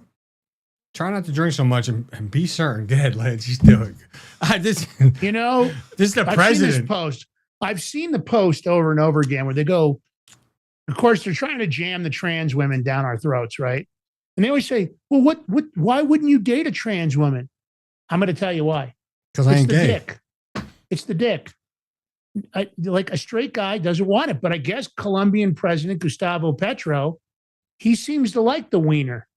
try not to drink so much and be certain. Go ahead, Lance. Just do it. This is the president. I've seen the post over and over again where they go, of course, they're trying to jam the trans women down our throats, right? And they always say, well, why wouldn't you date a trans woman? I'm going to tell you why. Because I ain't gay. Dick. It's the dick. Like a straight guy doesn't want it, but I guess Colombian President Gustavo Petro, he seems to like the wiener.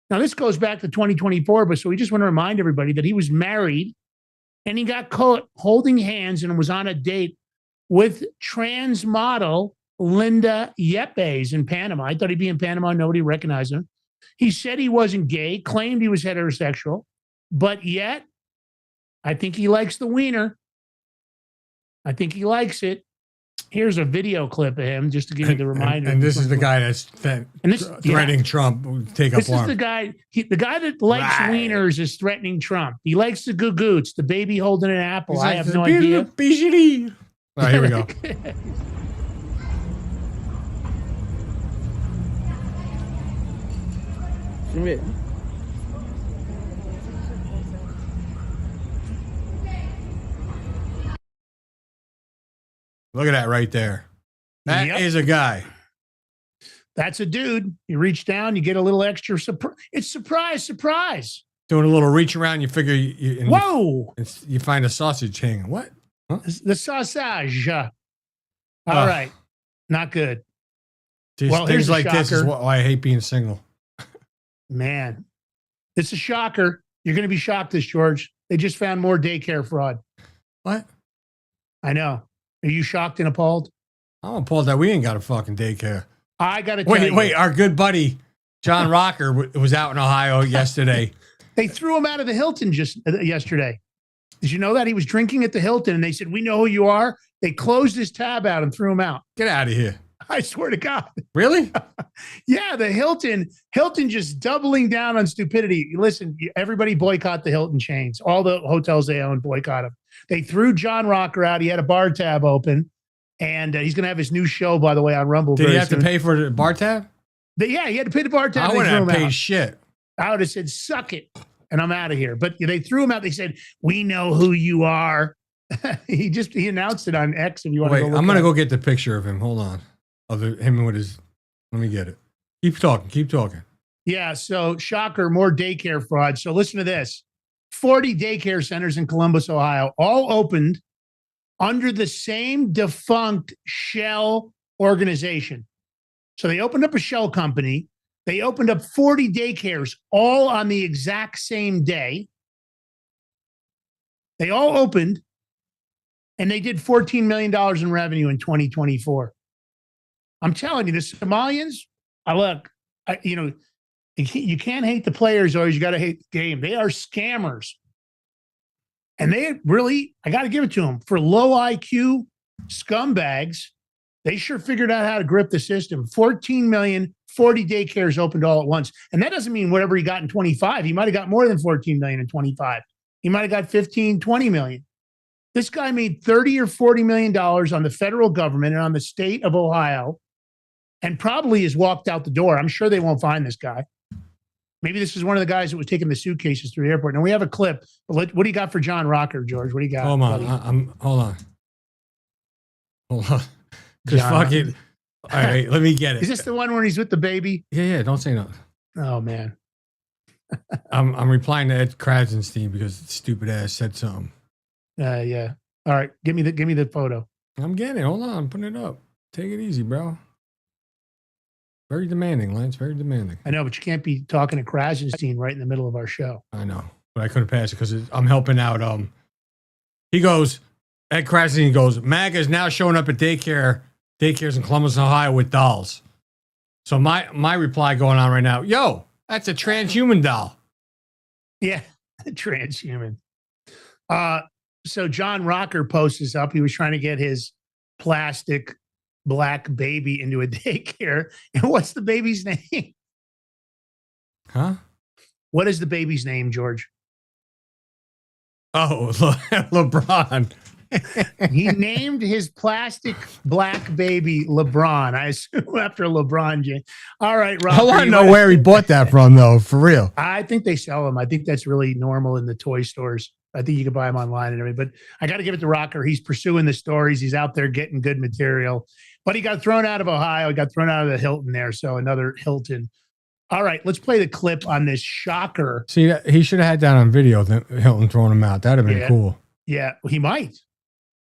Now, this goes back to 2024, but so we just want to remind everybody that he was married and he got caught holding hands and was on a date with trans model Linda Yepes in Panama. I thought he'd be in Panama. Nobody recognized him. He said he wasn't gay, claimed he was heterosexual, but yet I think he likes the wiener. I think he likes it. Here's a video clip of him just to give you the reminder. And this is the guy that's threatening Trump. Take up arms. This is the guy. The guy that likes wieners is threatening Trump. He likes the goo-goots, the baby holding an apple. I have no idea. All right, here we go. Look at that right there. That is a guy. That's a dude. You reach down, you get a little extra surprise. It's surprise. Doing a little reach around, you figure whoa! You find a sausage hanging. What? Huh? The sausage. All right. Not good. Well, things like this is why I hate being single. Man, it's a shocker. You're going to be shocked, George. They just found more daycare fraud. What? I know. Are you shocked and appalled? I'm appalled that we ain't got a fucking daycare. I got to tell you. Wait, our good buddy, John Rocker, was out in Ohio yesterday. They threw him out of the Hilton just yesterday. Did you know that? He was drinking at the Hilton, and they said, we know who you are. They closed his tab out and threw him out. Get out of here. I swear to God. Really? Yeah, the Hilton just doubling down on stupidity. Listen, everybody boycott the Hilton chains. All the hotels they own boycott them. They threw John Rocker out. He had a bar tab open, and he's going to have his new show, by the way, on Rumble. Did he have to pay for the bar tab? Yeah, he had to pay the bar tab. I wouldn't have paid shit. I would have said, suck it, and I'm out of here. But they threw him out. They said, we know who you are. he announced it on X. If you want to go I'm going to go get the picture of him. Hold on. Of him with his, let me get it. Keep talking. Yeah, so shocker, more daycare fraud. So listen to this. 40 daycare centers in Columbus, Ohio, all opened under the same defunct shell organization. So they opened up a shell company. They opened up 40 daycares all on the exact same day. They all opened, and they did $14 million in revenue in 2024. I'm telling you, the Somalians, you can't hate the players, always. You got to hate the game. They are scammers. And they really, I got to give it to them, for low IQ scumbags, they sure figured out how to grip the system. 14 million, 40 daycares opened all at once. And that doesn't mean whatever he got in 25. He might have got more than 14 million in 25. He might have got 15, 20 million. This guy made 30 or 40 million dollars on the federal government and on the state of Ohio, and probably has walked out the door. I'm sure they won't find this guy. Maybe this is one of the guys that was taking the suitcases through the airport. Now we have a clip. But what do you got for John Rocker, George? What do you got? Hold on. Hold on. Because fucking. All right, let me get it. Is this the one where he's with the baby? Yeah. Don't say no. Oh man. I'm replying to Ed Krasenstein because stupid ass said something. Yeah. All right. Give me the photo. I'm getting it. Hold on. I'm putting it up. Take it easy, bro. Very demanding, Lance. Very demanding. I know, but you can't be talking to Krasenstein right in the middle of our show. I know, but I couldn't pass it because I'm helping out. He goes, Ed Krasenstein goes, MAGA is now showing up at daycares in Columbus, Ohio with dolls. So my reply going on right now, yo, that's a transhuman doll. Yeah, transhuman. So John Rocker posts this up. He was trying to get his plastic black baby into a daycare. And what's the baby's name? Huh? What is the baby's name, George? Oh, LeBron. He named his plastic black baby LeBron. I assume after LeBron James. All right, Rob. I want to know where he bought that from, though, for real. I think they sell them. I think that's really normal in the toy stores. I think you can buy them online and everything. But I got to give it to Rocker. He's pursuing the stories. He's out there getting good material. But he got thrown out of Ohio. He got thrown out of the Hilton there. So another Hilton. All right, let's play the clip on this shocker. See, he should have had that on video, Hilton throwing him out. That'd have been cool. Yeah, he might.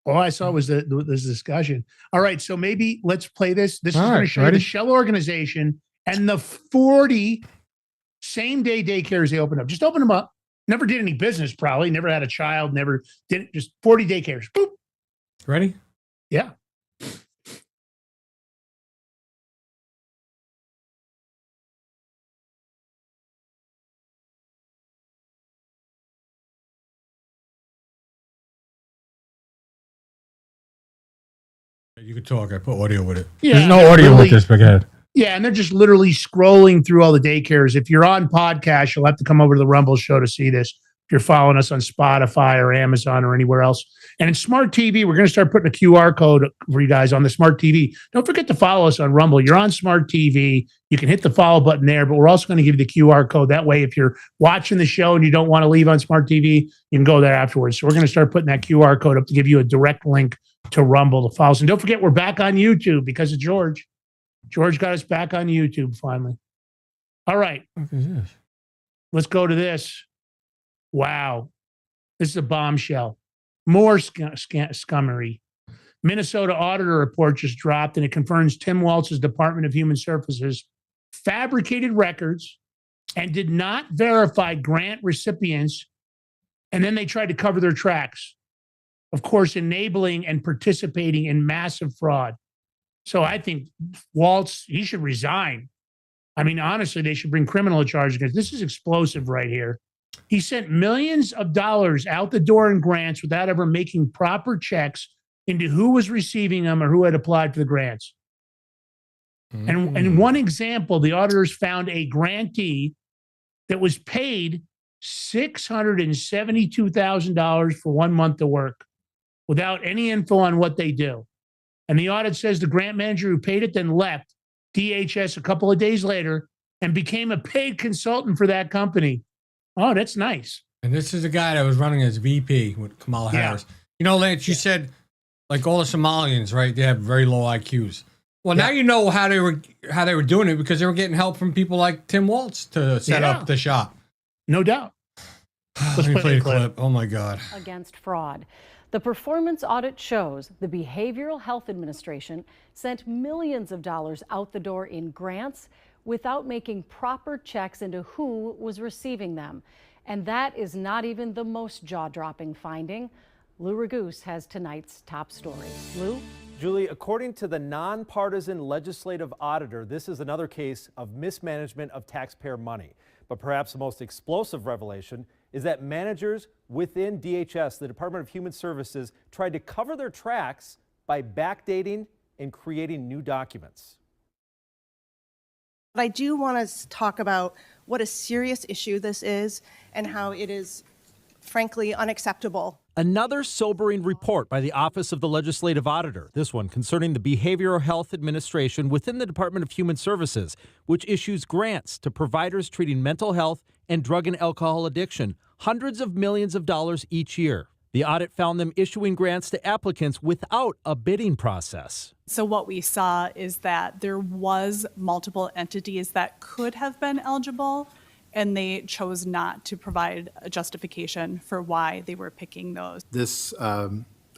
All I saw was this discussion. All right, so maybe let's play this. This is going to show you the shell organization and the 40 same-day daycares they opened up. Just open them up. Never did any business, probably. Never had a child. Never did it. Just 40 daycares. Boop. Ready? Yeah. You could talk. I put audio with it. Yeah, there's no audio with this, big head. Yeah, and they're just literally scrolling through all the daycares. If you're on podcast, you'll have to come over to the Rumble show to see this. If you're following us on Spotify or Amazon or anywhere else. And in Smart TV, we're going to start putting a QR code for you guys on the Smart TV. Don't forget to follow us on Rumble. You're on Smart TV. You can hit the follow button there, but we're also going to give you the QR code. That way, if you're watching the show and you don't want to leave on Smart TV, you can go there afterwards. So we're going to start putting that QR code up to give you a direct link to Rumble to follow us. And don't forget, we're back on YouTube because of George. George got us back on YouTube finally. All right. What is this? Let's go to this. Wow. This is a bombshell. More scummery. Minnesota auditor report just dropped, and it confirms Tim Walz's Department of Human Services fabricated records and did not verify grant recipients, and then they tried to cover their tracks. Of course, enabling and participating in massive fraud. So I think Walz, he should resign. I mean, honestly, they should bring criminal charges because this is explosive right here. He sent millions of dollars out the door in grants without ever making proper checks into who was receiving them or who had applied for the grants. And in one example, the auditors found a grantee that was paid $672,000 for 1 month of work without any info on what they do. And the audit says the grant manager who paid it then left DHS a couple of days later and became a paid consultant for that company. Oh, that's nice. And this is the guy that was running as VP with Kamala Harris. You know, Lance, you said like all the Somalians, right? They have very low IQs. Well, now you know how they were doing it because they were getting help from people like Tim Walz to set up the shop. No doubt. Let me play the clip. Oh my God. Against fraud. The performance audit shows the Behavioral Health Administration sent millions of dollars out the door in grants without making proper checks into who was receiving them. And that is not even the most jaw-dropping finding. Lou Raguse has tonight's top story. Lou? Julie, according to the nonpartisan legislative auditor, this is another case of mismanagement of taxpayer money. But perhaps the most explosive revelation is that managers within DHS, the Department of Human Services, tried to cover their tracks by backdating and creating new documents. But I do want to talk about what a serious issue this is and how it is, frankly, unacceptable. Another sobering report by the Office of the Legislative Auditor, this one concerning the Behavioral Health Administration within the Department of Human Services, which issues grants to providers treating mental health and drug and alcohol addiction, hundreds of millions of dollars each year. The audit found them issuing grants to applicants without a bidding process. So what we saw is that there was multiple entities that could have been eligible, and they chose not to provide a justification for why they were picking those. This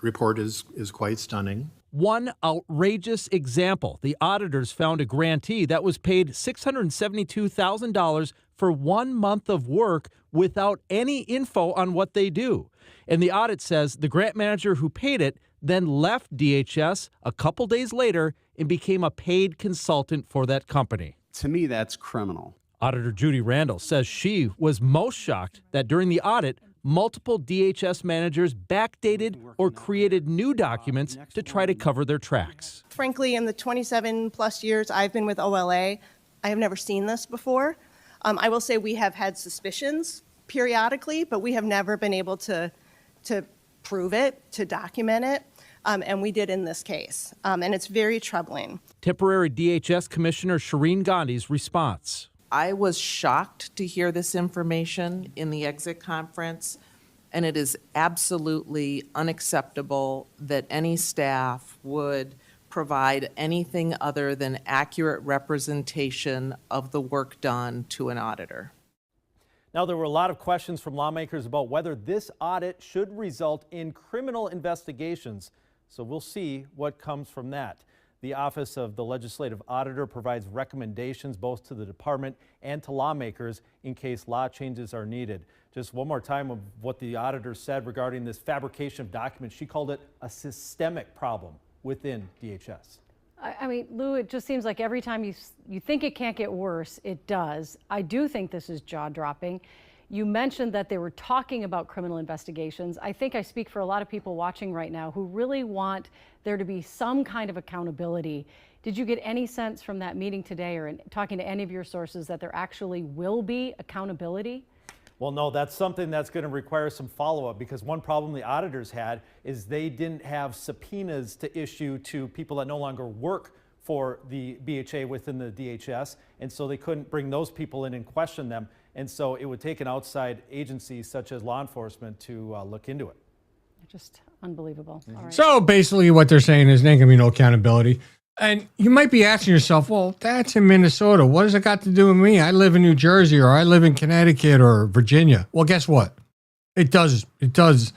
report is quite stunning. One outrageous example, the auditors found a grantee that was paid $672,000 for 1 month of work without any info on what they do. And the audit says the grant manager who paid it then left DHS a couple days later and became a paid consultant for that company. To me, that's criminal. Auditor Judy Randall says she was most shocked that during the audit, multiple DHS managers backdated or created new documents to try to cover their tracks. Frankly, in the 27 plus years I've been with OLA, I have never seen this before. I will say we have had suspicions periodically, but we have never been able to prove it, to document it, and we did in this case. And it's very troubling. Temporary DHS Commissioner Shireen Gandhi's response. I was shocked to hear this information in the exit conference, and it is absolutely unacceptable that any staff would provide anything other than accurate representation of the work done to an auditor. Now, there were a lot of questions from lawmakers about whether this audit should result in criminal investigations, so we'll see what comes from that. The Office of the Legislative Auditor provides recommendations both to the department and to lawmakers in case law changes are needed. Just one more time of what the auditor said regarding this fabrication of documents. She called it a systemic problem within DHS. I mean, Lou, it just seems like every time you think it can't get worse, it does. I do think this is jaw-dropping. You mentioned that they were talking about criminal investigations. I think I speak for a lot of people watching right now who really want there to be some kind of accountability. Did you get any sense from that meeting today or in talking to any of your sources that there actually will be accountability? Well, no, that's something that's going to require some follow-up, because one problem the auditors had is they didn't have subpoenas to issue to people that no longer work for the BHA within the DHS, and so they couldn't bring those people in and question them. And so it would take an outside agency such as law enforcement to look into it. Just unbelievable. All right. So basically what they're saying is there ain't going to be no accountability. And you might be asking yourself, well, that's in Minnesota. What has it got to do with me? I live in New Jersey, or I live in Connecticut or Virginia. Well, guess what? It does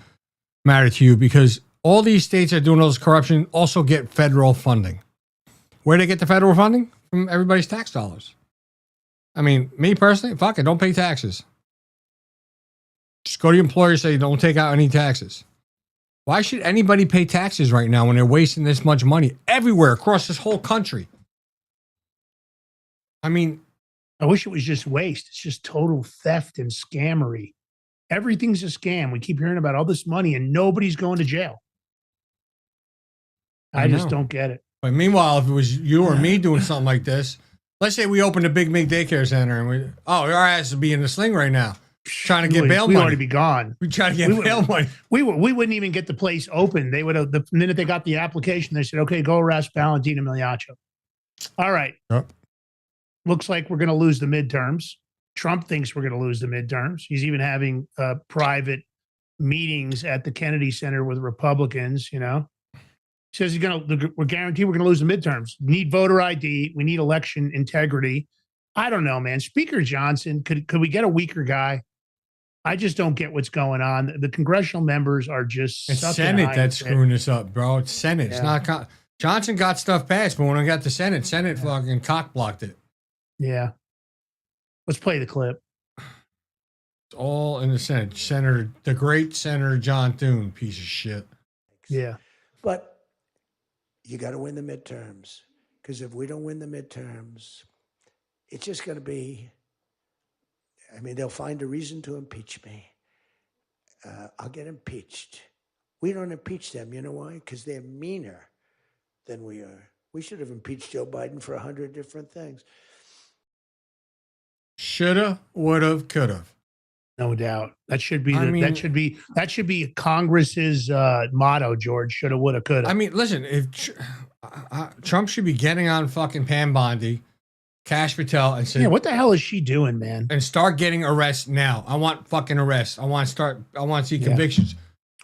matter to you, because all these states that are doing all this corruption also get federal funding. Where do they get the federal funding? From everybody's tax dollars. I mean, me personally, fuck it, don't pay taxes. Just go to your employer and say, don't take out any taxes. Why should anybody pay taxes right now when they're wasting this much money everywhere across this whole country? I mean, I wish it was just waste. It's just total theft and scammery. Everything's a scam. We keep hearing about all this money and nobody's going to jail. I just don't get it. But meanwhile, if it was you or me doing something like this, let's say we opened a big daycare center and our ass would be in the sling right now. Trying to get bail money. We'd already be gone. We try to get bail money. We wouldn't even get the place open. They would have, the minute they got the application, they said, okay, go arrest Valentina Miliaccio. All right. Yep. Looks like we're going to lose the midterms. Trump thinks we're going to lose the midterms. He's even having private meetings at the Kennedy Center with Republicans, you know. He says we're guaranteed we're going to lose the midterms. We need voter ID. We need election integrity. I don't know, man. Speaker Johnson, could we get a weaker guy? I just don't get what's going on. The congressional members are just It's sucking Senate high that's and screwing this up, bro. It's Senate. It's Yeah. not. Johnson got stuff passed, but when I got to Senate fucking cock blocked it. Yeah. Let's play the clip. It's all in the Senate. The great Senator John Thune, piece of shit. Yeah. But you got to win the midterms, because if we don't win the midterms, it's just going to be, I mean, they'll find a reason to impeach me. I'll get impeached. We don't impeach them. You know why? Because they're meaner than we are. We should have impeached Joe Biden for 100 different things. Shoulda, woulda, coulda. No doubt. That should be that should be Congress's motto, George. Shoulda, woulda, coulda. I mean, listen, if Trump should be getting on fucking Pam Bondi, Kash Patel, and say, yeah, what the hell is she doing, man? And start getting arrests now. I want fucking arrests. I want to see convictions.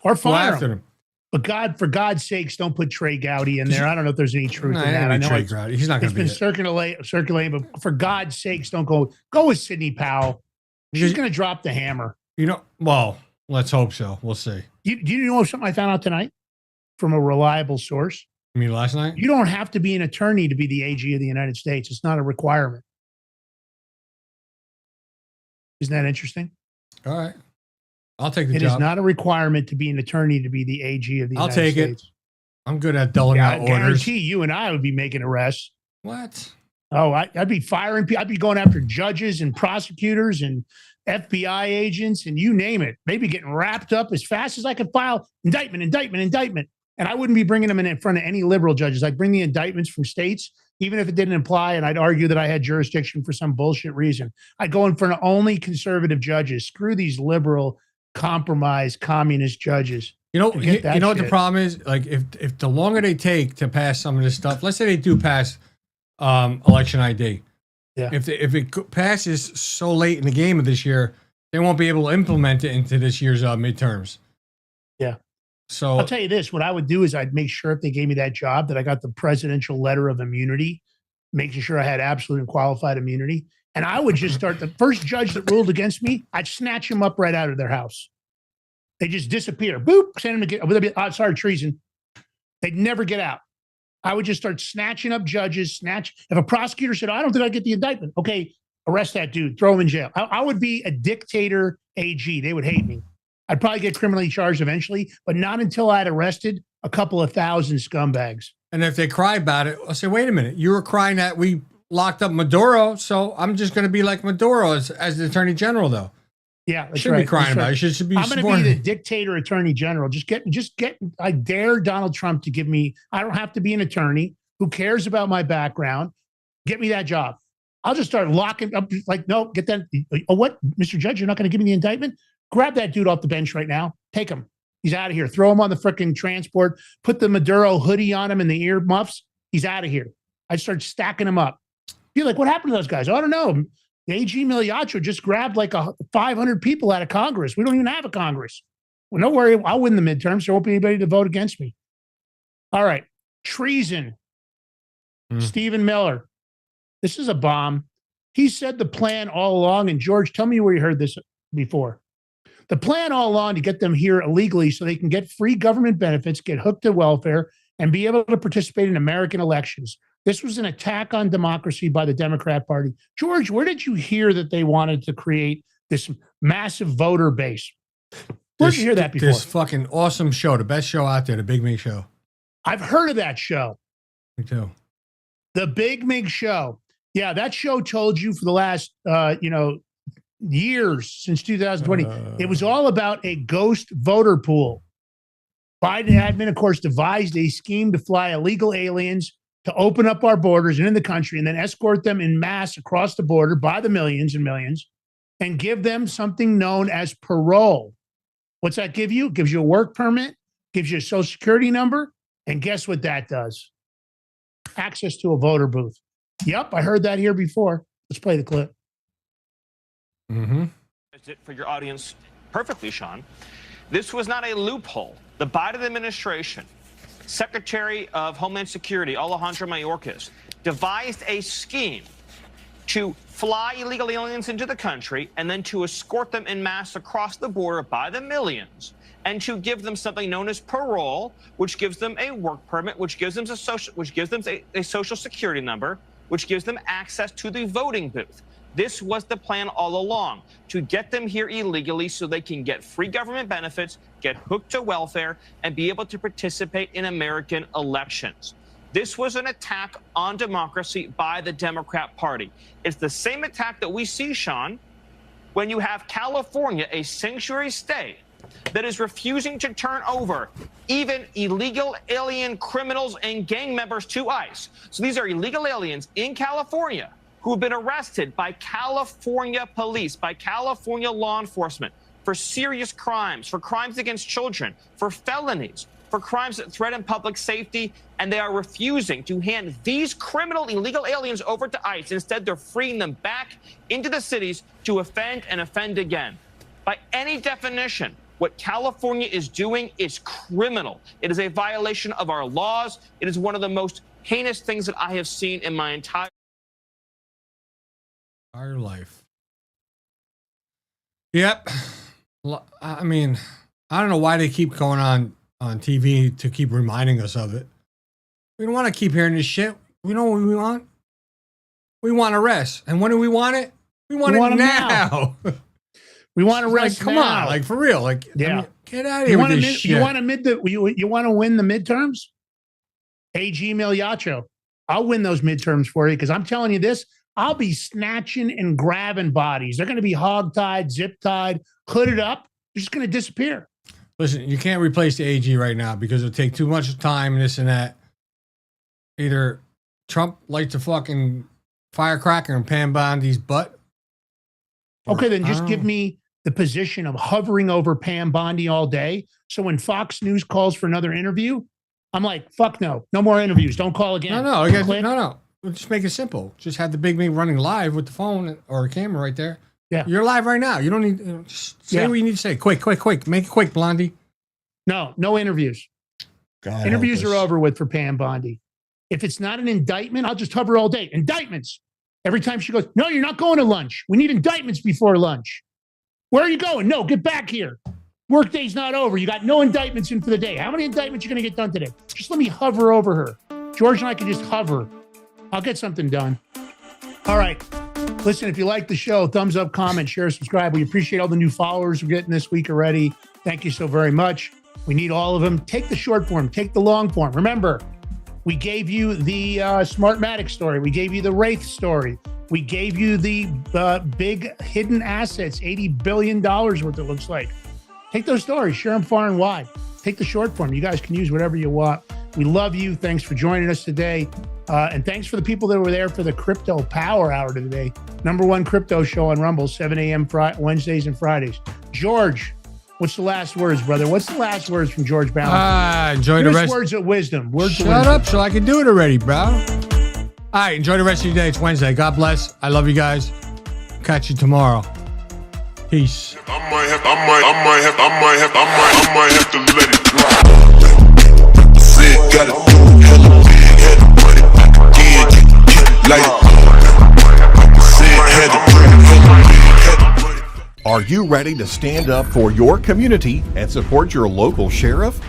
Or Go fire after them. But for God's sakes, don't put Trey Gowdy in there. I don't know if there's any truth in that. I know Trey Gowdy. He's not going it's to be been circulating, but for God's sakes, don't go with Sidney Powell. She's going to drop the hammer. You know, well, let's hope so. We'll see. Do you know something I found out tonight from a reliable source? You mean last night? You don't have to be an attorney to be the AG of the United States. It's not a requirement. Isn't that interesting? All right. I'll take the It job. is not a requirement to be an attorney to be the AG of the I'll United take States. it. I'm good at doling out I orders. guarantee you and I would be making arrests. What? Oh, I'd be firing people. I'd be going after judges and prosecutors and FBI agents and you name it. They'd be getting wrapped up as fast as I could file indictment. And I wouldn't be bringing them in front of any liberal judges. I'd bring the indictments from states, even if it didn't apply, and I'd argue that I had jurisdiction for some bullshit reason. I'd go in front of only conservative judges. Screw these liberal, compromised, communist judges. You know what the problem is? Like, if the longer they take to pass some of this stuff, let's say they do pass election ID. Yeah. If it passes so late in the game of this year, they won't be able to implement it into this year's midterms. Yeah. So I'll tell you this, what I would do is I'd make sure if they gave me that job that I got the presidential letter of immunity, making sure I had absolute and qualified immunity. And I would just start the first judge that ruled against me, I'd snatch them up right out of their house. They just disappear. Boop, send them to get, sorry, treason. They'd never get out. I would just start snatching up judges, if a prosecutor said, I don't think I get the indictment. Okay, arrest that dude, throw him in jail. I would be a dictator AG. They would hate me. I'd probably get criminally charged eventually, but not until I'd arrested a couple of thousand scumbags. And if they cry about it, I'll say, wait a minute, you were crying that we locked up Maduro, so I'm just going to be like Maduro as the attorney general, though. Yeah, that's shouldn't right. be crying That's about right. it. Should be. I'm going to be the dictator attorney general. Just get. I dare Donald Trump to give me. I don't have to be an attorney. Who cares about my background? Get me that job. I'll just start locking up. Like, no, get that. Oh, what, Mr. Judge? You're not going to give me the indictment? Grab that dude off the bench right now. Take him. He's out of here. Throw him on the frickin' transport. Put the Maduro hoodie on him and the ear muffs. He's out of here. I start stacking him up. Be like, what happened to those guys? Oh, I don't know. The AG Miliacho just grabbed like 500 people out of Congress. We don't even have a Congress. Well, don't worry. I'll win the midterms. There won't be anybody to vote against me. All right. Treason. Stephen Miller. This is a bomb. He said the plan all along, and George, tell me where you heard this before. The plan all along to get them here illegally so they can get free government benefits, get hooked to welfare, and be able to participate in American elections. This was an attack on democracy by the Democrat Party. George, where did you hear that they wanted to create this massive voter base? Where did you hear that before? This fucking awesome show, the best show out there, the Big Mig Show. I've heard of that show. Me too. The Big Mig Show. Yeah, that show told you for the last, years since 2020, it was all about a ghost voter pool. Biden admin, of course, devised a scheme to fly illegal aliens to open up our borders and in the country and then escort them in mass across the border by the millions and millions and give them something known as parole. What's that give you? It gives you a work permit, gives you a social security number, and guess what that does? Access to a voter booth. Yep, I heard that here before. Let's play the clip. Mm-hmm. For your audience perfectly, Sean. This was not a loophole. The Biden administration, Secretary of Homeland Security, Alejandro Mayorkas, devised a scheme to fly illegal aliens into the country and then to escort them en masse across the border by the millions, and to give them something known as parole, which gives them a work permit, which gives them a social security number, which gives them access to the voting booth. This was the plan all along, to get them here illegally so they can get free government benefits, get hooked to welfare, and be able to participate in American elections. This was an attack on democracy by the Democrat Party. It's the same attack that we see, Sean, when you have California, a sanctuary state, that is refusing to turn over even illegal alien criminals and gang members to ICE. So these are illegal aliens in California who have been arrested by California police, by California law enforcement for serious crimes, for crimes against children, for felonies, for crimes that threaten public safety, and they are refusing to hand these criminal illegal aliens over to ICE. Instead, they're freeing them back into the cities to offend and offend again. By any definition, what California is doing is criminal. It is a violation of our laws. It is one of the most heinous things that I have seen in my entire life. Yep. I mean, I don't know why they keep going on TV to keep reminding us of it. We don't want to keep hearing this shit. We know what we want. We want arrest. And when do we want it? We want it now. We want arrest. Come on, like for real. Like, yeah. I mean, get out of here with this shit. You want to win the midterms? Hey, Gmail Yacho. I'll win those midterms for you because I'm telling you this. I'll be snatching and grabbing bodies. They're going to be hog-tied, zip-tied, hooded up. They're just going to disappear. Listen, you can't replace the AG right now because it'll take too much time, this and that. Either Trump lights a fucking firecracker and Pam Bondi's butt. Okay, then just give me the position of hovering over Pam Bondi all day. So when Fox News calls for another interview, I'm like, fuck no. No more interviews. Don't call again. No. We'll just make it simple. Just have the big me running live with the phone or a camera right there. Yeah. You're live right now. You don't need just say what you need to say. Quick. Make it quick, Blondie. No interviews. God Interviews are over with for Pam Bondi. If it's not an indictment, I'll just hover all day. Indictments. Every time she goes, no, you're not going to lunch. We need indictments before lunch. Where are you going? No, get back here. Workday's not over. You got no indictments in for the day. How many indictments are you going to get done today? Just let me hover over her. George and I can just hover. I'll get something done. All right. Listen, if you like the show, thumbs up, comment, share, subscribe. We appreciate all the new followers we're getting this week already. Thank you so very much. We need all of them. Take the short form. Take the long form. Remember, we gave you the Smartmatic story. We gave you the Wraith story. We gave you the big hidden assets, $80 billion worth it looks like. Take those stories. Share them far and wide. Take the short form. You guys can use whatever you want. We love you. Thanks for joining us today. And thanks for the people that were there for the Crypto Power Hour today. #1 crypto show on Rumble, 7 a.m. Wednesdays and Fridays. George, what's the last words, brother? What's the last words from George Ballantyne? Enjoy the rest. Words of wisdom. Shut up so I can do it already, bro. All right, enjoy the rest of your day. It's Wednesday. God bless. I love you guys. Catch you tomorrow. Peace. I might have to let it drop. Said gotta do hella big, had to put it back again, get like said had to bring hella big, had to put it. Are you ready to stand up for your community and support your local sheriff?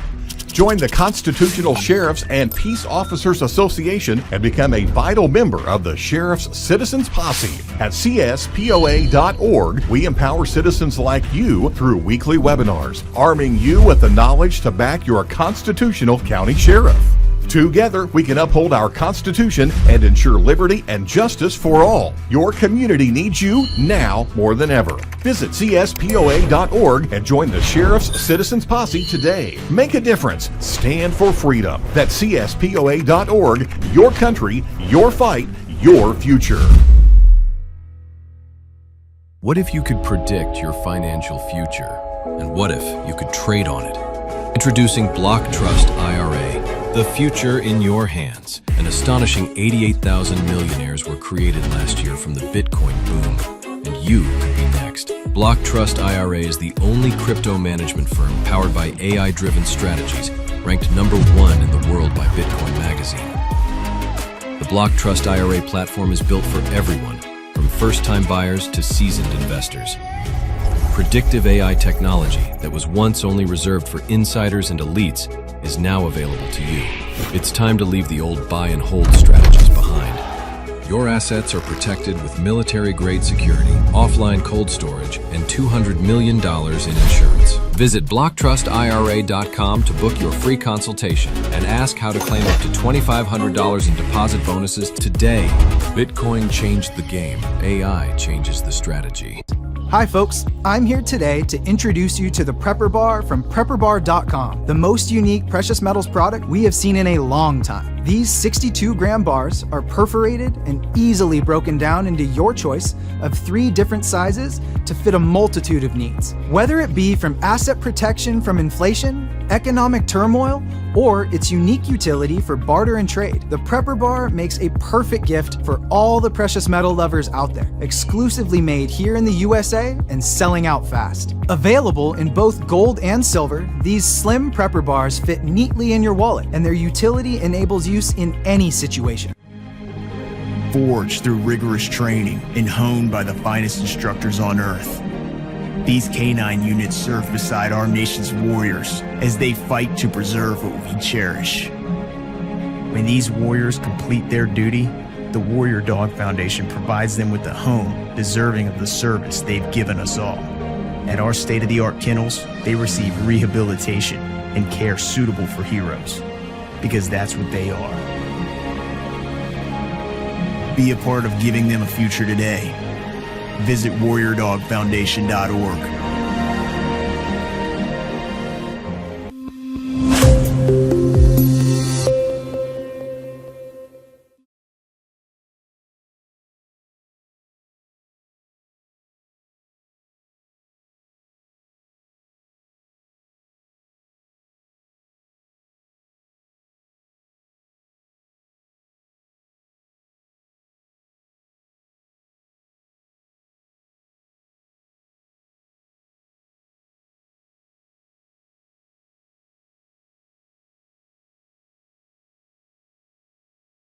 Join the Constitutional Sheriffs and Peace Officers Association and become a vital member of the Sheriff's Citizens Posse. At CSPOA.org, we empower citizens like you through weekly webinars, arming you with the knowledge to back your constitutional county sheriff. Together, we can uphold our Constitution and ensure liberty and justice for all. Your community needs you now more than ever. Visit CSPOA.org and join the Sheriff's Citizens Posse today. Make a difference. Stand for freedom. That's CSPOA.org. Your country, your fight, your future. What if you could predict your financial future? And what if you could trade on it? Introducing Block Trust IRA. The future in your hands. An astonishing 88,000 millionaires were created last year from the Bitcoin boom, and you could be next. Block Trust IRA is the only crypto management firm powered by AI-driven strategies, ranked #1 in the world by Bitcoin Magazine. The Block Trust IRA platform is built for everyone, from first-time buyers to seasoned investors. Predictive AI technology that was once only reserved for insiders and elites is now available to you. It's time to leave the old buy and hold strategies behind. Your assets are protected with military-grade security, offline cold storage, and $200 million in insurance. Visit BlockTrustIRA.com to book your free consultation and ask how to claim up to $2,500 in deposit bonuses today. Bitcoin changed the game. AI changes the strategy. Hi folks, I'm here today to introduce you to the Prepper Bar from PrepperBar.com, the most unique precious metals product we have seen in a long time. These 62-gram bars are perforated and easily broken down into your choice of 3 different sizes to fit a multitude of needs. Whether it be from asset protection from inflation, economic turmoil, or its unique utility for barter and trade, the Prepper Bar makes a perfect gift for all the precious metal lovers out there. Exclusively made here in the USA and selling out fast. Available in both gold and silver, these slim Prepper Bars fit neatly in your wallet, and their utility enables use in any situation. Forged through rigorous training and honed by the finest instructors on Earth, these K9 units serve beside our nation's warriors as they fight to preserve what we cherish. When these warriors complete their duty, the Warrior Dog Foundation provides them with a home deserving of the service they've given us all. At our state-of-the-art kennels, they receive rehabilitation and care suitable for heroes, because that's what they are. Be a part of giving them a future today. Visit WarriorDogFoundation.org